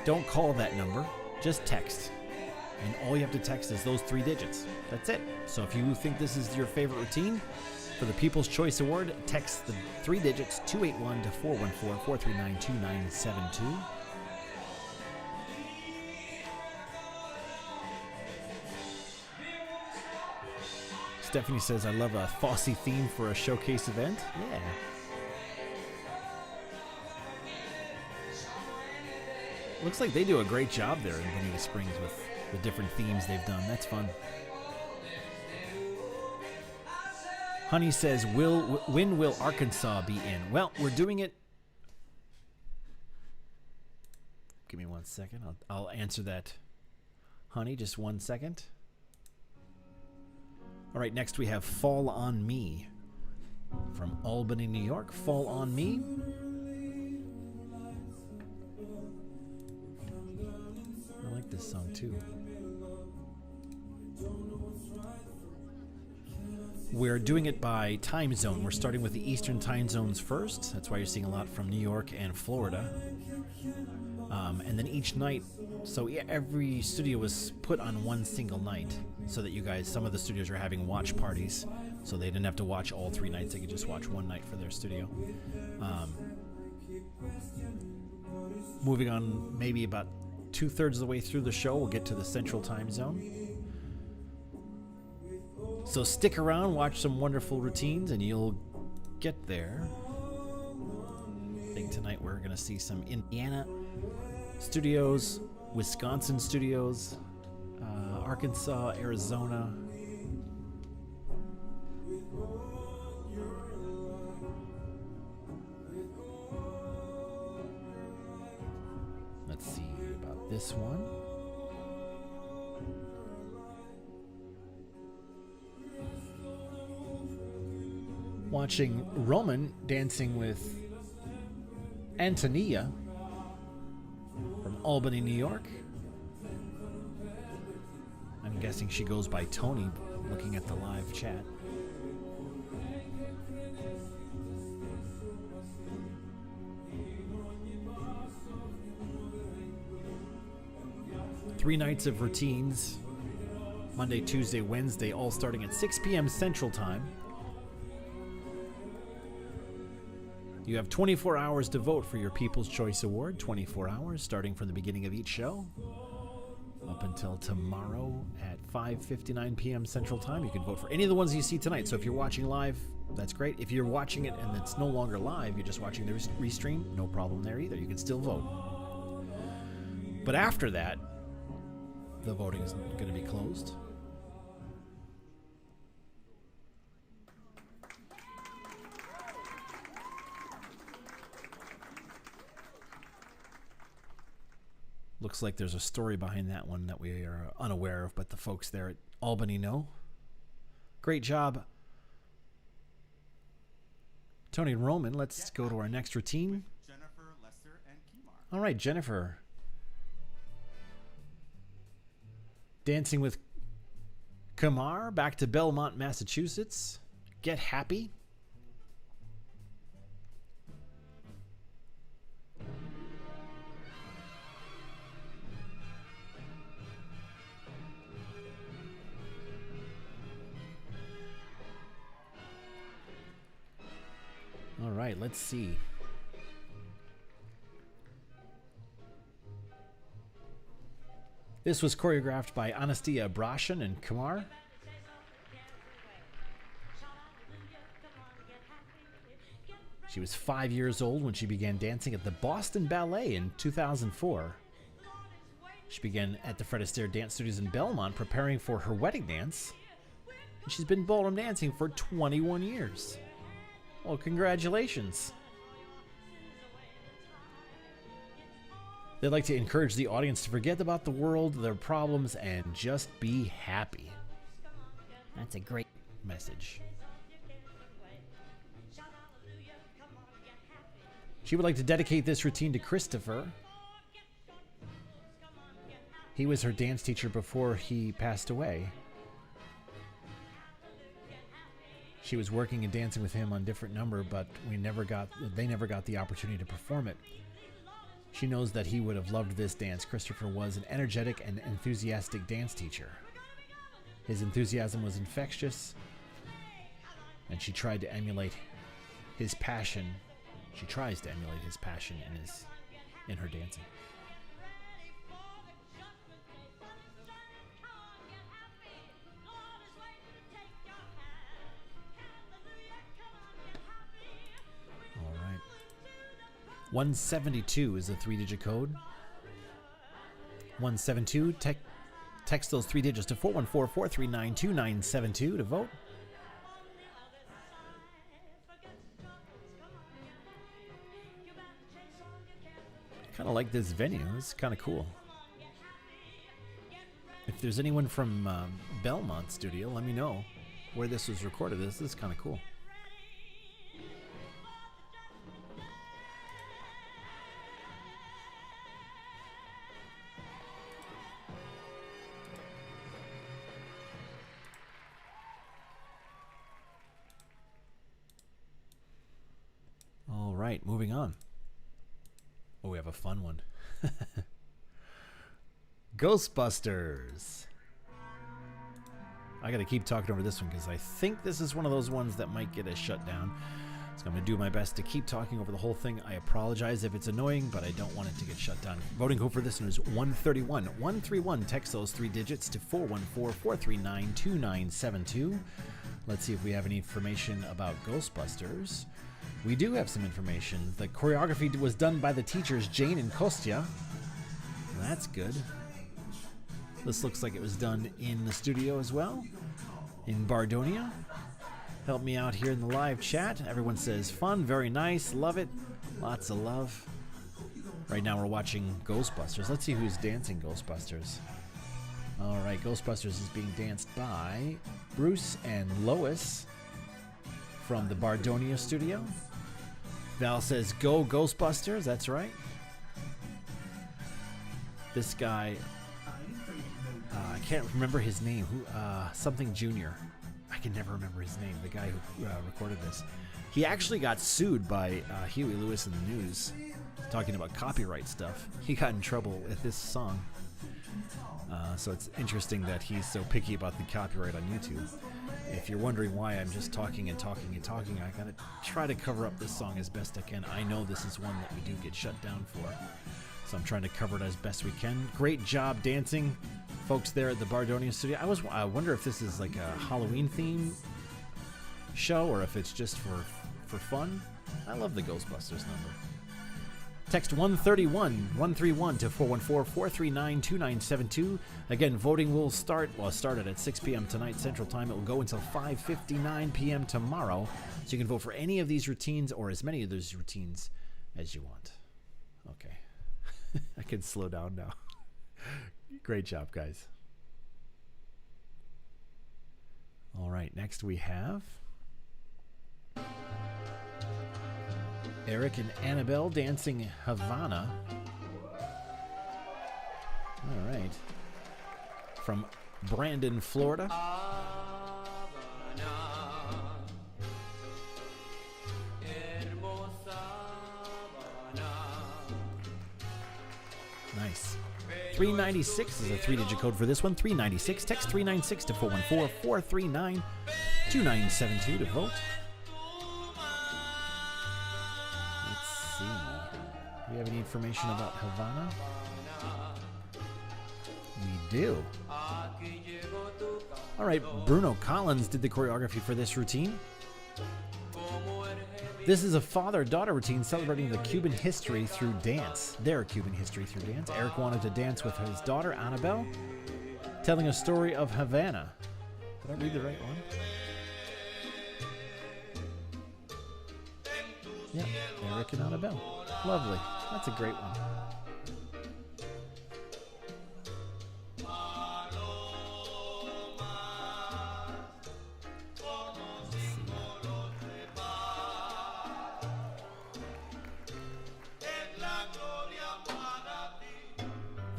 S1: don't call that number, just text. And all you have to text is those 3 digits. That's it. So if you think this is your favorite routine for the People's Choice Award, text the 3 digits 281 to 414-439-2972. Stephanie says, I love a Fosse theme for a showcase event. Yeah. Looks like they do a great job there in Bonita Springs with the different themes they've done. That's fun. Honey says, when will Arkansas be in? Well, we're doing it. Give me 1 second. I'll answer that. Honey, just 1 second. All right, next we have Fall on Me from Albany, New York. Fall on Me. I like this song too. We're doing it by time zone. We're starting with the Eastern time zones first. That's why you're seeing a lot from New York and Florida. And then each night, so yeah, every studio was put on one single night so that you guys, some of the studios are having watch parties, so they didn't have to watch all 3 nights. They could just watch one night for their studio. Moving on, maybe about 2/3 of the way through the show, we'll get to the Central Time Zone. So stick around, watch some wonderful routines, and you'll get there. I think tonight we're going to see some Indiana studios, Wisconsin studios, Arkansas, Arizona. Let's see about this one. Watching Roman dancing with Antonia from Albany, New York. I'm guessing she goes by Tony, looking at the live chat. Three nights of routines, Monday, Tuesday, Wednesday, all starting at 6 p.m. Central Time. You have 24 hours to vote for your People's Choice Award. 24 hours, starting from the beginning of each show up until tomorrow at 5:59 p.m. Central Time. You can vote for any of the ones you see tonight. So if you're watching live, that's great. If you're watching it and it's no longer live, you're just watching the restream, no problem there either. You can still vote. But after that, the voting is going to be closed. Looks like there's a story behind that one that we are unaware of, but the folks there at Albany know. Great job, Tony and Roman. Let's go to our next routine.
S8: Jennifer, Lester, and Kimar.
S1: All right, Jennifer. Dancing with Kamar, back to Belmont, Massachusetts. Get Happy. All right, let's see. This was choreographed by Anastasia Brashen and Kumar. She was 5 years old when she began dancing at the Boston Ballet in 2004. She began at the Fred Astaire Dance Studios in Belmont preparing for her wedding dance. And she's been ballroom dancing for 21 years. Well, congratulations. They'd like to encourage the audience to forget about the world, their problems, and just be happy. That's a great message. She would like to dedicate this routine to Christopher. He was her dance teacher before he passed away. She was working and dancing with him on different number, but they never got the opportunity to perform it. She knows that he would have loved this dance. Christopher was an energetic and enthusiastic dance teacher. His enthusiasm was infectious, and she tried to emulate his passion. She tries to emulate his passion in her dancing. All right. 172 is the 3-digit code. 172. Text those 3 digits to 414-439-2972 to vote. Kind of like this venue. It's kind of cool. If there's anyone from Belmont Studio, let me know where this was recorded. This is kind of cool. All right, moving on. Oh, we have a fun one. Ghostbusters. I got to keep talking over this one because I think this is one of those ones that might get us shut down. So I'm going to do my best to keep talking over the whole thing. I apologize if it's annoying, but I don't want it to get shut down. Voting code for this one is 131. 131. Text those 3 digits to 414-439-2972. Let's see if we have any information about Ghostbusters. We do have some information. The choreography was done by the teachers Jane and Kostya. That's good. This looks like it was done in the studio as well, in Bardonia. Help me out here in the live chat. Everyone says fun, very nice, love it, lots of love. Right now we're watching Ghostbusters. Let's see who's dancing Ghostbusters. All right, Ghostbusters is being danced by Bruce and Lois from the Bardonia studio. Val says, go Ghostbusters. That's right. This guy, I can't remember his name. Something Junior. I can never remember his name. The guy who recorded this. He actually got sued by Huey Lewis in the News, talking about copyright stuff. He got in trouble with this song. So it's interesting that he's so picky about the copyright on YouTube. If you're wondering why I'm just talking and talking and talking, I gotta try to cover up this song as best I can. I know this is one that we do get shut down for, so I'm trying to cover it as best we can. Great job dancing, folks there at the Bardonia studio. I wonder if this is like a Halloween theme show or if it's just for fun. I love the Ghostbusters number. Text 131 to 414-439-2972. Again, voting will started at 6 p.m. tonight Central Time. It will go until 5:59 p.m. tomorrow. So you can vote for any of these routines or as many of those routines as you want. Okay. I can slow down now. Great job, guys. All right, next we have Eric and Annabelle dancing Havana. All right. From Brandon, Florida. Nice. 396 is a 3-digit code for this one. 396. Text 396 to 414-439-2972 to vote. Do we have any information about Havana? We do. All right, Bruno Collins did the choreography for this routine. This is a father-daughter routine celebrating the Cuban history through dance. Their Cuban history through dance. Eric wanted to dance with his daughter, Annabelle, telling a story of Havana. Did I read the right one? Yeah, Eric and Annabelle. Lovely. That's a great one.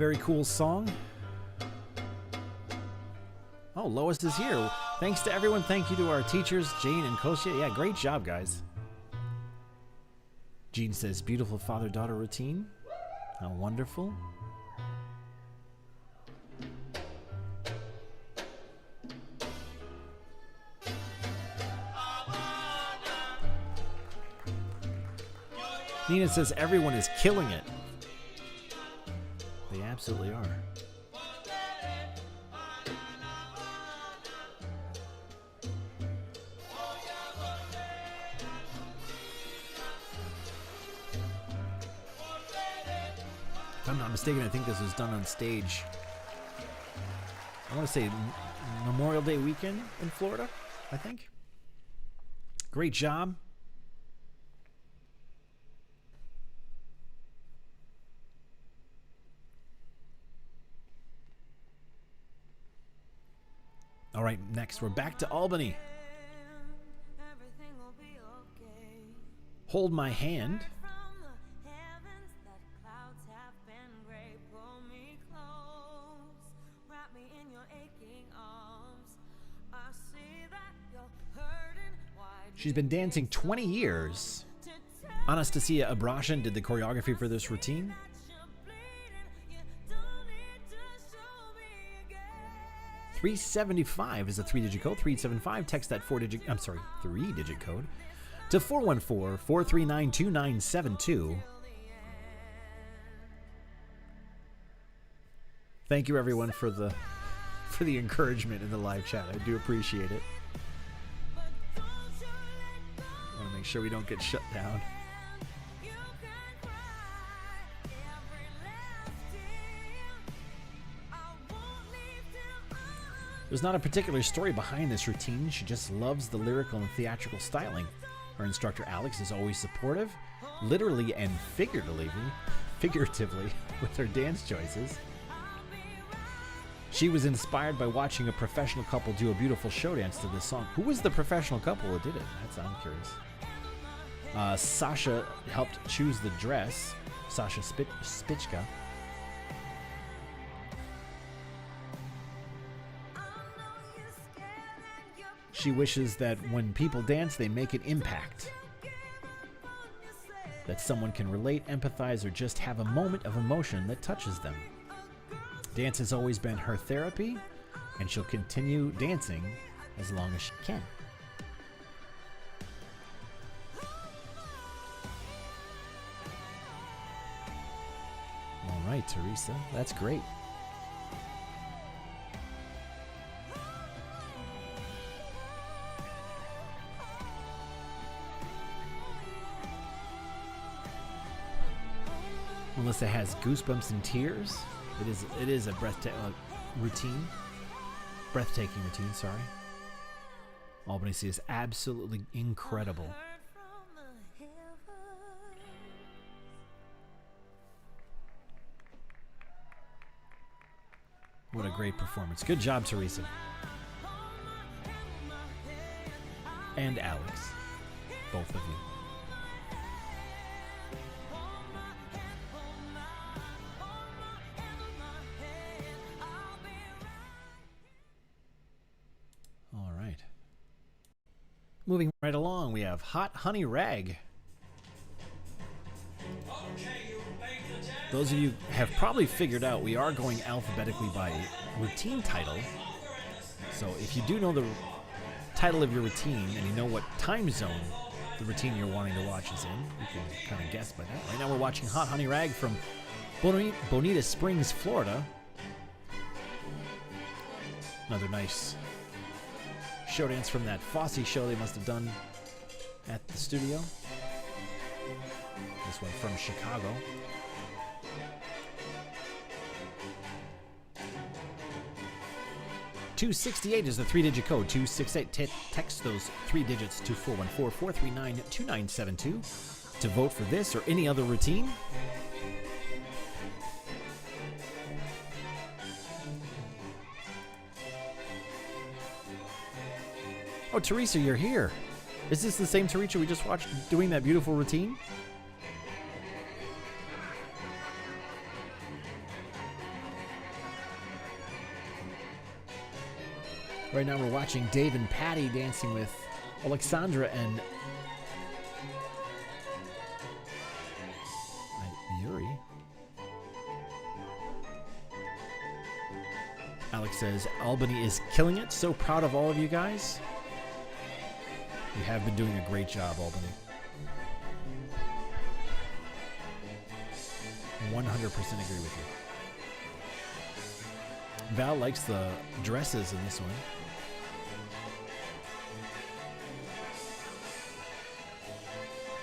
S1: Very cool song. Oh, Lois is here. Thanks to everyone. Thank you to our teachers, Jane and Kosia. Yeah, great job, guys. Jean says, beautiful father-daughter routine. How wonderful. Nina says, everyone is killing it. They absolutely are. If I'm not mistaken, I think this was done on stage. I want to say Memorial Day weekend in Florida, I think. Great job. All right, next we're back to Albany. Hold My Hand. She's been dancing 20 years. Anastasia Abrashan did the choreography for this routine. $375 is a 3-digit code. 375. Text that 3-digit code to 414-439-2972. Thank you, everyone, for the encouragement in the live chat. I do appreciate it. I want to make sure we don't get shut down. There's not a particular story behind this routine. She just loves the lyrical and theatrical styling. Her instructor, Alex, is always supportive, literally and figuratively, with her dance choices. She was inspired by watching a professional couple do a beautiful show dance to this song. Who was the professional couple that did it? I'm curious. Sasha helped choose the dress. Sasha Spichka. She wishes that when people dance, they make an impact. That someone can relate, empathize, or just have a moment of emotion that touches them. Dance has always been her therapy, and she'll continue dancing as long as she can. All right, Teresa, that's great. Melissa has goosebumps and tears. It is a breathtaking routine. Sorry. Albany is absolutely incredible. What a great performance. Good job, Teresa. And Alex. Both of you. Moving right along, we have Hot Honey Rag. Those of you have probably figured out we are going alphabetically by routine title. So if you do know the title of your routine and you know what time zone the routine you're wanting to watch is in, you can kind of guess by that. Right now we're watching Hot Honey Rag from Bonita Springs, Florida. Another nice show dance from that Fosse show they must have done at the studio. This one from Chicago. $268 is the 3-digit code. 268. Text those 3 digits to 414-439-2972 to vote for this or any other routine. Oh, Teresa, you're here. Is this the same Teresa we just watched doing that beautiful routine? Right now we're watching Dave and Patty dancing with Alexandra and Yuri. Alex says, Albany is killing it. So proud of all of you guys. You have been doing a great job, Albany. 100% agree with you. Val likes the dresses in this one.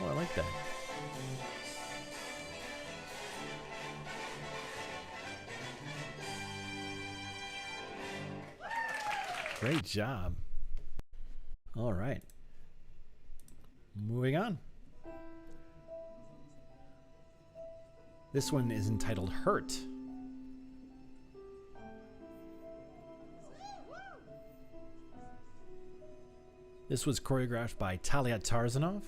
S1: Oh, I like that. Great job. All right. Moving on. This one is entitled Hurt. This was choreographed by Talia Tarzanov.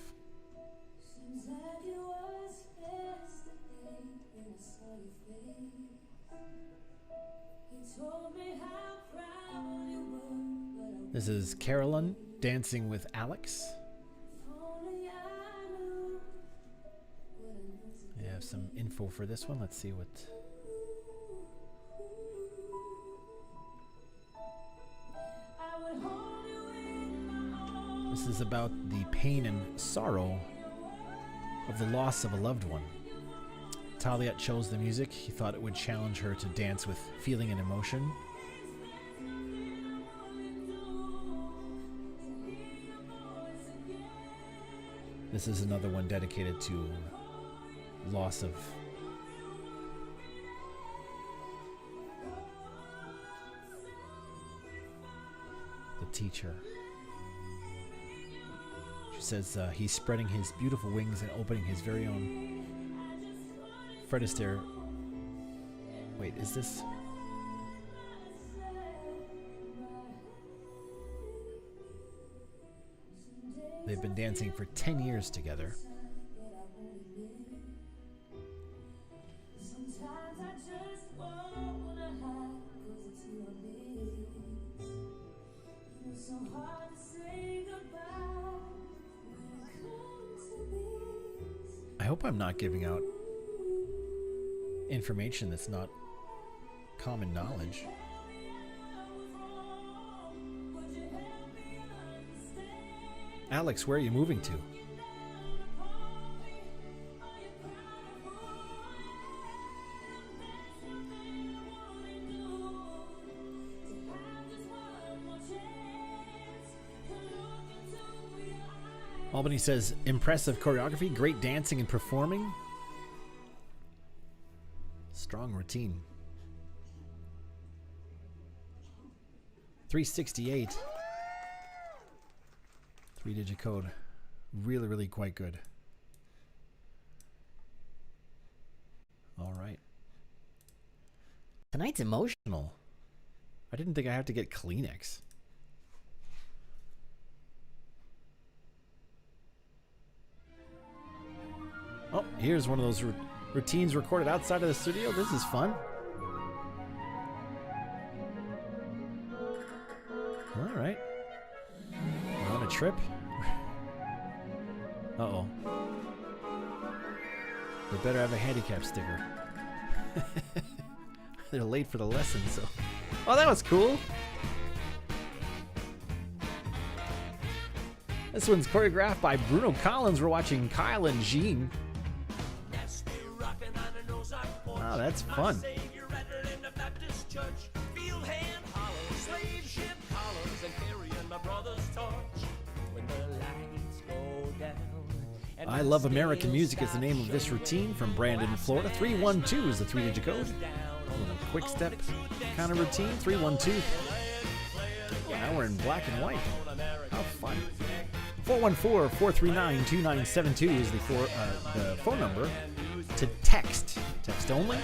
S1: This is Carolyn dancing with Alex. I have some info for this one. Let's see what... This is about the pain and sorrow of the loss of a loved one. Talia chose the music. He thought it would challenge her to dance with feeling and emotion. This is another one dedicated to loss of the teacher. She says he's spreading his beautiful wings and opening his very own Fred Astaire. Wait, is this? They've been dancing for 10 years together. I hope I'm not giving out information that's not common knowledge. Alex, where are you moving to? Albany says, impressive choreography, great dancing and performing. Strong routine. 368. 3-digit code. Really, really quite good. All right. Tonight's emotional. I didn't think I have to get Kleenex. Oh, here's one of those routines recorded outside of the studio. This is fun. All right. We're on a trip. Uh-oh. They better have a handicap sticker. They're late for the lesson, so... Oh, that was cool. This one's choreographed by Bruno Collins. We're watching Kyle and Jean. Wow, that's fun. I Love American Music is the name of this routine from Brandon, Florida. 312 is the 3-digit code. A little Quickstep kind of routine. 312. Now we're in black and white. How fun. 414-439-2972 is the phone number to text. Text only.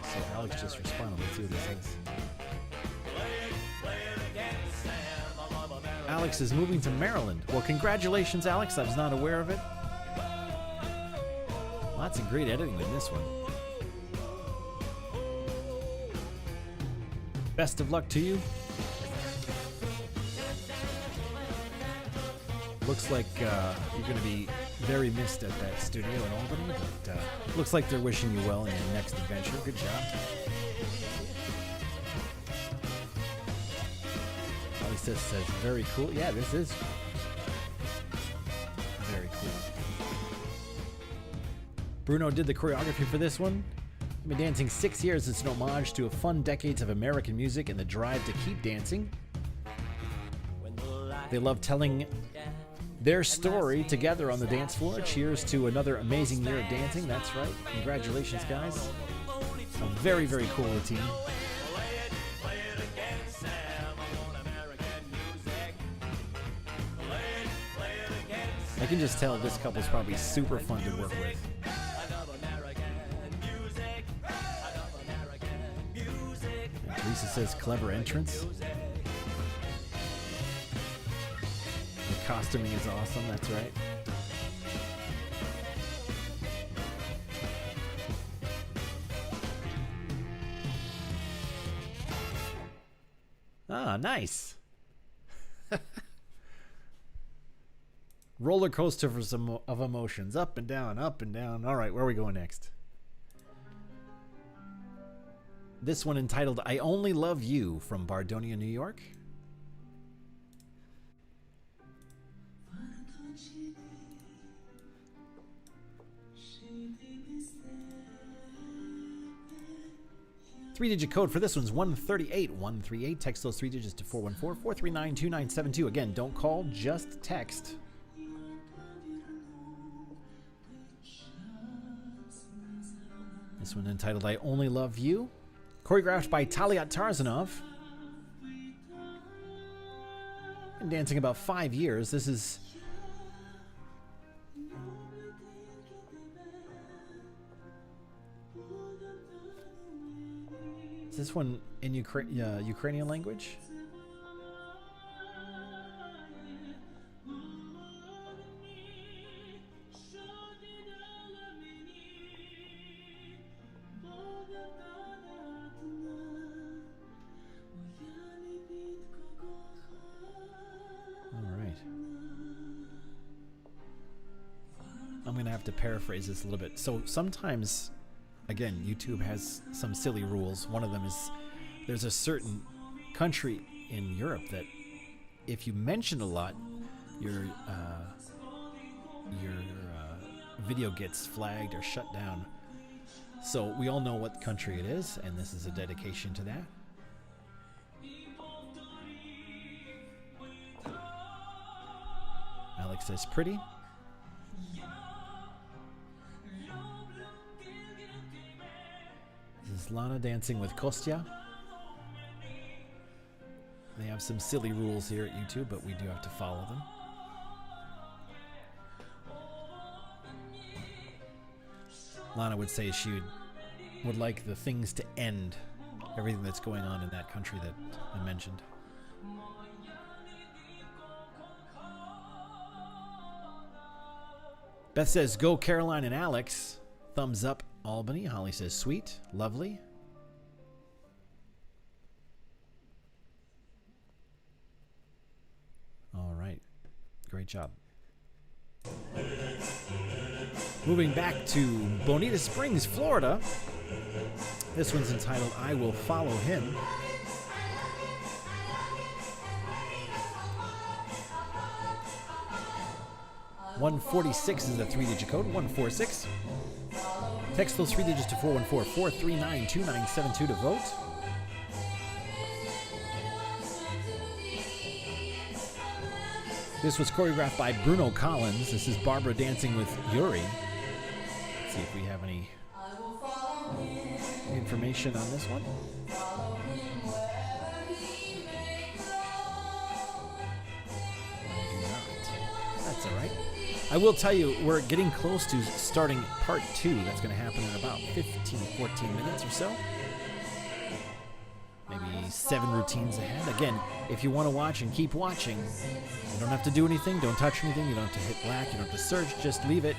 S1: So Alex just responded. Let's see what he says. Alex is moving to Maryland. Well, congratulations, Alex. I was not aware of it. Lots of great editing in this one. Best of luck to you. looks like you're going to be very missed at that studio in Albany, but looks like they're wishing you well in your next adventure. Good job. Lisa says, very cool. Yeah, this is very cool. Bruno did the choreography for this one. I've been dancing 6 years. It's an homage to a fun decades of American music and the drive to keep dancing. They love telling their story together on the dance floor. Cheers to another amazing year of dancing. That's right. Congratulations, guys. A very, very cool routine. I can just tell this couple's probably super fun to work with. And Teresa says, clever entrance. The costuming is awesome, that's right. Ah, nice. Roller coaster for some of emotions. Up and down, up and down. All right, where are we going next? This one entitled I Only Love You from Bardonia, New York. Three-digit code for this one's 138. 138. Text those 3 digits to 414-439-2972. Again, don't call, just text. This one entitled I Only Love You. Choreographed by Talia Tarzanov. Been dancing about 5 years. This is... Is this one in Ukrainian language? I'm going to have to paraphrase this a little bit. So sometimes, again, YouTube has some silly rules. One of them is there's a certain country in Europe that if you mention a lot, your video gets flagged or shut down. So we all know what country it is, and this is a dedication to that. Alex says pretty. This is Lana dancing with Kostya. They have some silly rules here at YouTube, but we do have to follow them. Lana would say she would like the things to end, everything that's going on in that country that I mentioned. Beth says, go Caroline and Alex. Thumbs up, Albany. Holly says, sweet, lovely. All right. Great job. Moving back to Bonita Springs, Florida. This one's entitled, I Will Follow Him. $146 is the 3-digit code, 146. Text those 3 digits to 414-439-2972 to vote. This was choreographed by Bruno Collins. This is Barbara dancing with Yuri. Let's see if we have any information on this one. I do not. That's all right. I will tell you, we're getting close to starting part 2. That's going to happen in about 14 minutes or so. Maybe 7 routines ahead. Again, if you want to watch and keep watching, you don't have to do anything. Don't touch anything. You don't have to hit black. You don't have to search. Just leave it.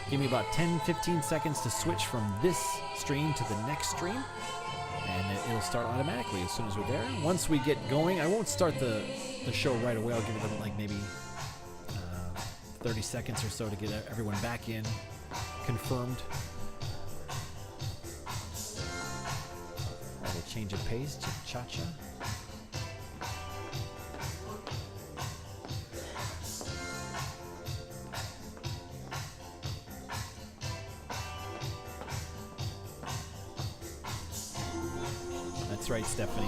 S1: Give me about 10-15 seconds to switch from this stream to the next stream. And it'll start automatically as soon as we're there. Once we get going, I won't start the show right away. I'll give it like maybe 30 seconds or so to get everyone back in, confirmed. A little change of pace to cha-cha. That's right, Stephanie.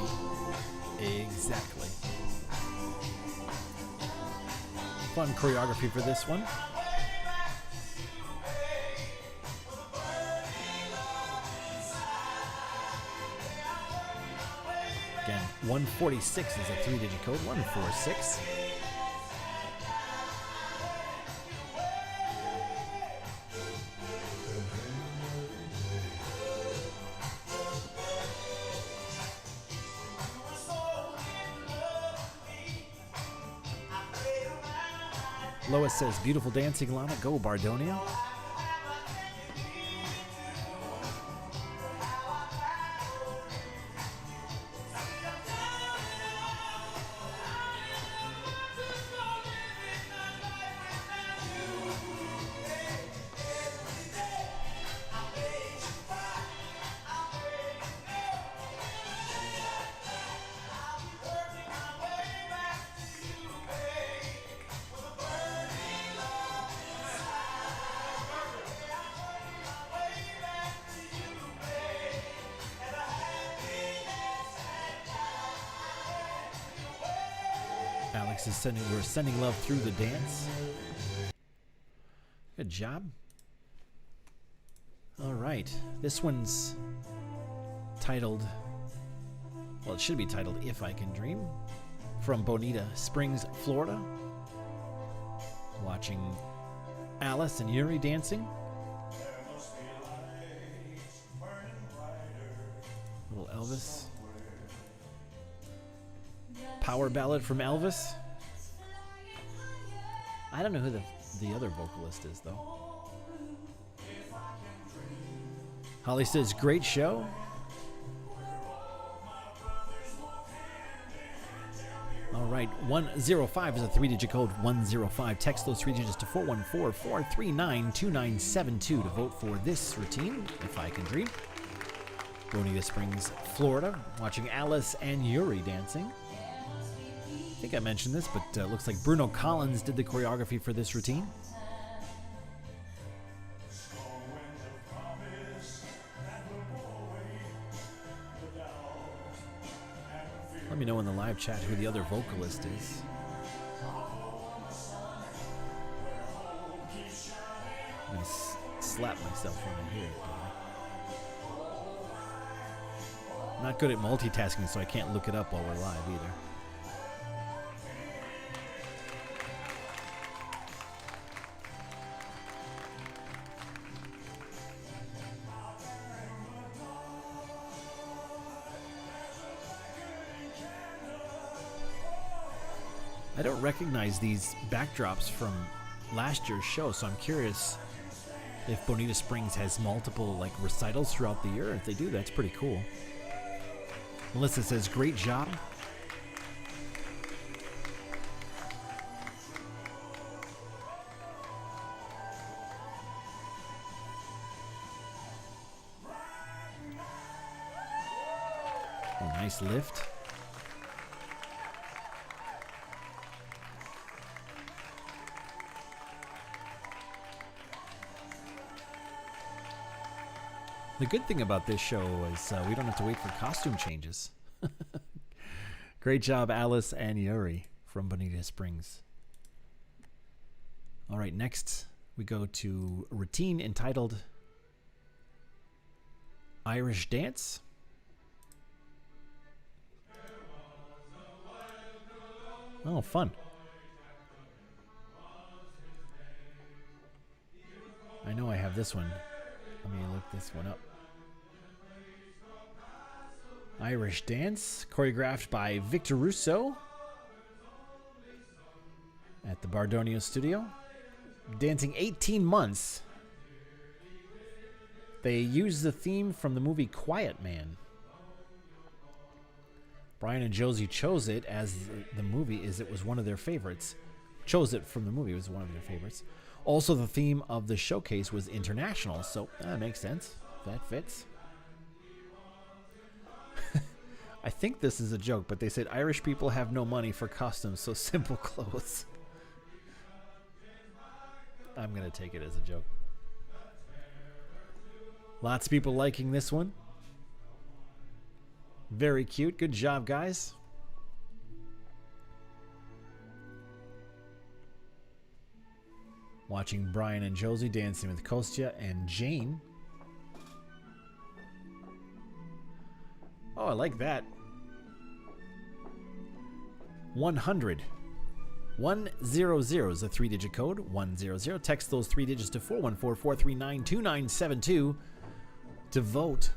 S1: Exactly. Fun choreography for this one. Again, 146 is a 3-digit code. 146. Lois says, beautiful dancing, Lana. Go, Bardonia. Alex is we're sending love through the dance. Good job. All right. This one's titled, well, it should be titled If I Can Dream, from Bonita Springs, Florida. Watching Alice and Yuri dancing. Little Elvis. Power ballad from Elvis. I don't know who the other vocalist is, though. Holly says, great show. All right, 105 is a 3-digit code, 105. Text those 3 digits to 414-439-2972 to vote for this routine, If I Can Dream. Bonita Springs, Florida, watching Alice and Yuri dancing. I think I mentioned this, but looks like Bruno Collins did the choreography for this routine. Let me know in the live chat who the other vocalist is. I'm going to slap myself when I hear it. I'm not good at multitasking, so I can't look it up while we're live either. I don't recognize these backdrops from last year's show, so I'm curious if Bonita Springs has multiple recitals throughout the year. If they do, that's pretty cool. Melissa says, great job. Oh, nice lift. The good thing about this show is we don't have to wait for costume changes. Great job, Alice and Yuri from Bonita Springs. All right, next we go to a routine entitled Irish Dance. Oh, fun. I know I have this one. Let me look this one up. Irish Dance, choreographed by Victor Russo at the Bardonio studio. Dancing 18 months. They used the theme from the movie Quiet Man. Brian and Josie chose it as the movie, as it was one of their favorites. chose it from the movie. It was one of their favorites. Also, the theme of the showcase was international, so that makes sense. That fits. I think this is a joke, but they said Irish people have no money for costumes, so simple clothes. I'm going to take it as a joke. Lots of people liking this one. Very cute. Good job, guys. Watching Brian and Josie dancing with Kostya and Jane. Oh, I like that. 100. 100 is a 3-digit code. 100. Text those 3 digits to 414-439-2972 to vote.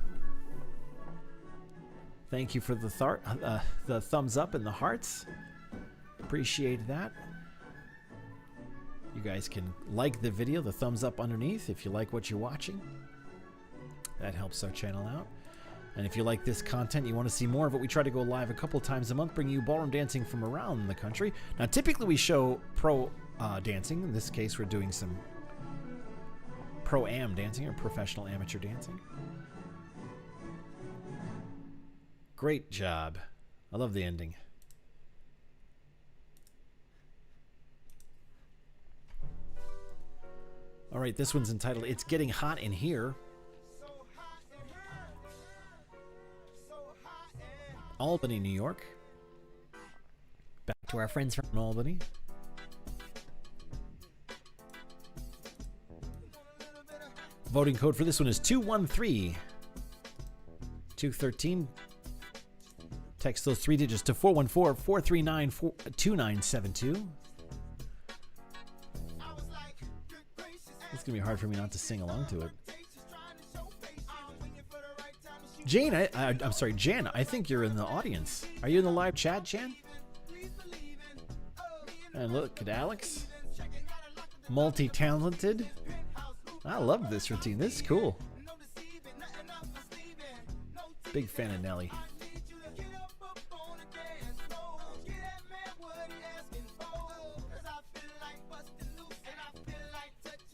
S1: Thank you for the thumbs up and the hearts. Appreciate that. You guys can like the video, the thumbs up underneath if you like what you're watching. That helps our channel out. And if you like this content, you want to see more of it, we try to go live a couple times a month, bringing you ballroom dancing from around the country. Now, typically we show pro dancing. In this case, we're doing some pro-am dancing or professional amateur dancing. Great job. I love the ending. All right, this one's entitled It's Getting Hot in Here. Albany, New York. Back to our friends from Albany. Voting code for this one is 213-213. Text those 3 digits to 414-439-2972. It's going to be hard for me not to sing along to it. Jane, I'm sorry, Jan, I think you're in the audience. Are you in the live chat, Jan? And look at Alex. Multi-talented. I love this routine. This is cool. Big fan of Nelly.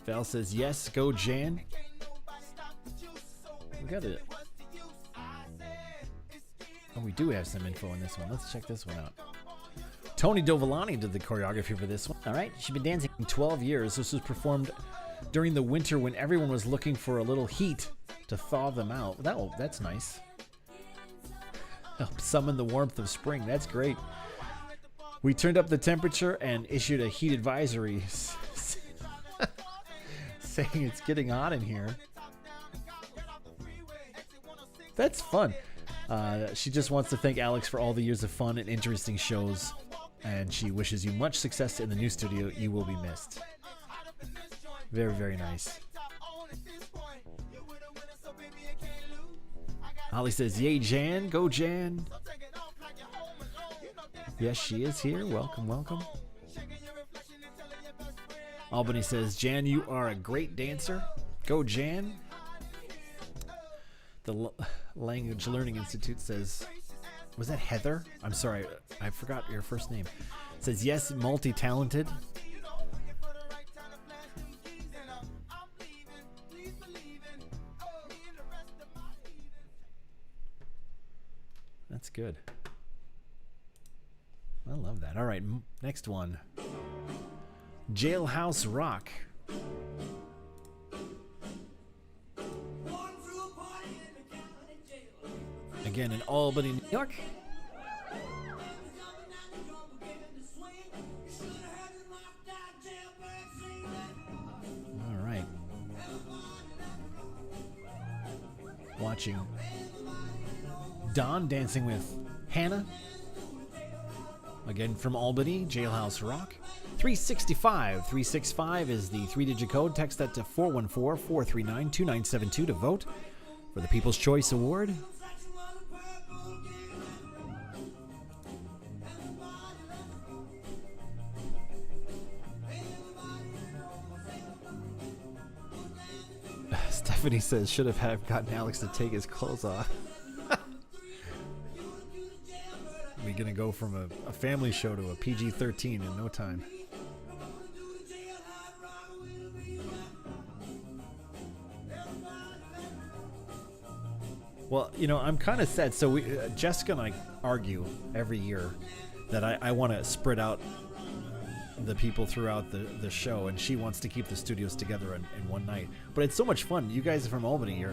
S1: Val says, yes, go Jan. We got it. Oh, we do have some info on this one. Let's check this one out. Tony Dovolani did the choreography for this one. All right, she's been dancing 12 years. This was performed during the winter when everyone was looking for a little heat to thaw them out. That's nice. Help summon the warmth of spring. That's great. We turned up the temperature and issued a heat advisory saying it's getting hot in here. That's fun. She just wants to thank Alex for all the years of fun and interesting shows, and she wishes you much success in the new studio. You will be missed. Very, very nice. Holly says, yay, Jan. Go, Jan. Yes, she is here. Welcome, welcome. Albany says, Jan, you are a great dancer. Go, Jan. The Language Learning Institute says, was that Heather? I'm sorry, I forgot your first name. Says, yes, multi-talented. That's good. I love that. All right, next one. Jailhouse Rock. Again in Albany, New York. All right. Watching Don dancing with Hannah. Again from Albany, Jailhouse Rock. 365. 365 is the 3-digit code. Text that to 414-439-2972 to vote for the People's Choice Award. Stephanie says, should have gotten Alex to take his clothes off. We're going to go from a family show to a PG-13 in no time. Well, you know, I'm kind of sad. So Jessica and I argue every year that I want to spread out the people throughout the show, and she wants to keep the studios together in one night. But it's so much fun. You guys are from Albany.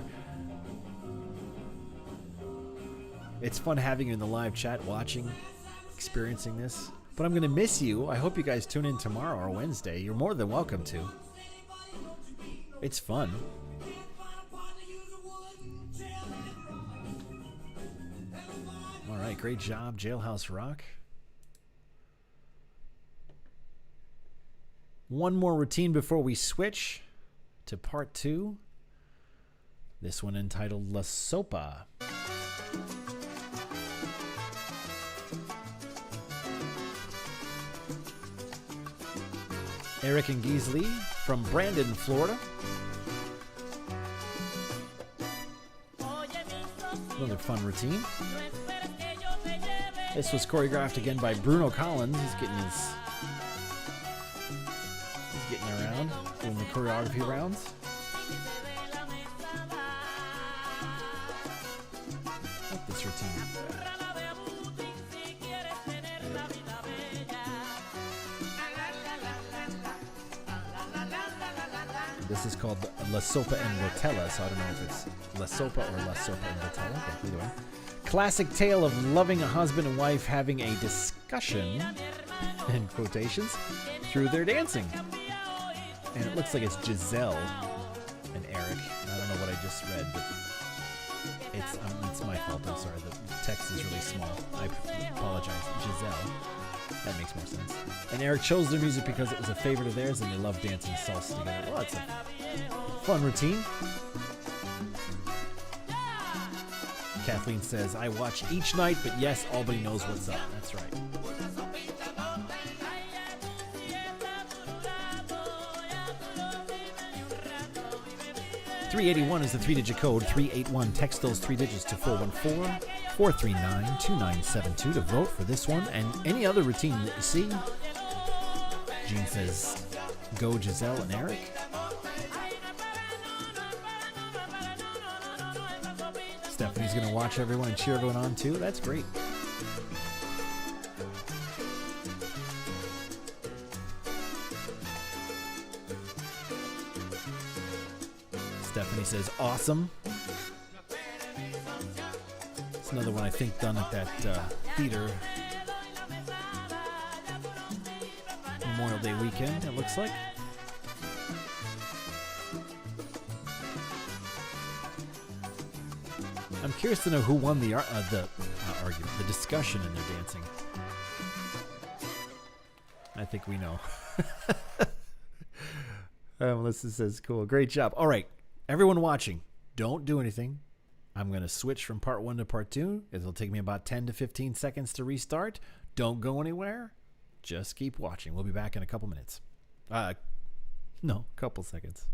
S1: It's fun having you in the live chat, watching, experiencing this. But I'm going to miss you. I hope you guys tune in tomorrow or Wednesday. You're more than welcome to. It's fun. All right, great job, Jailhouse Rock. One more routine before we switch to part 2. This one entitled La Sopa. Eric and Geesley from Brandon, Florida. Another fun routine. This was choreographed again by Bruno Collins. He's getting around, doing the choreography rounds. I like this routine. This is called La Sopa and Rotella, so I don't know if it's La Sopa or La Sopa and Rotella, but either way. Classic tale of loving a husband and wife having a discussion, in quotations, through their dancing. And it looks like it's Giselle and Eric. I don't know what I just read, but it's my fault. I'm sorry. The text is really small. I apologize. Giselle. That makes more sense. And Eric chose their music because it was a favorite of theirs, and they love dancing salsa together. Well, it's a fun routine. Kathleen says, I watch each night, but yes, Albany knows what's up. That's right. $381 is the 3-digit code. 381. Text those 3 digits to 414-439-2972 to vote for this one and any other routine that you see. Jean says, go Giselle and Eric. Stephanie's going to watch everyone and cheer everyone on too. That's great. Stephanie says, awesome. It's another one I think done at that theater Memorial Day weekend, it looks like. I'm curious to know who won the argument, the discussion in their dancing. I think we know. Melissa says, cool, great job. All right, everyone watching, don't do anything. I'm going to switch from part 1 to part 2. It'll take me about 10 to 15 seconds to restart. Don't go anywhere. Just keep watching. We'll be back in a couple minutes. Couple seconds.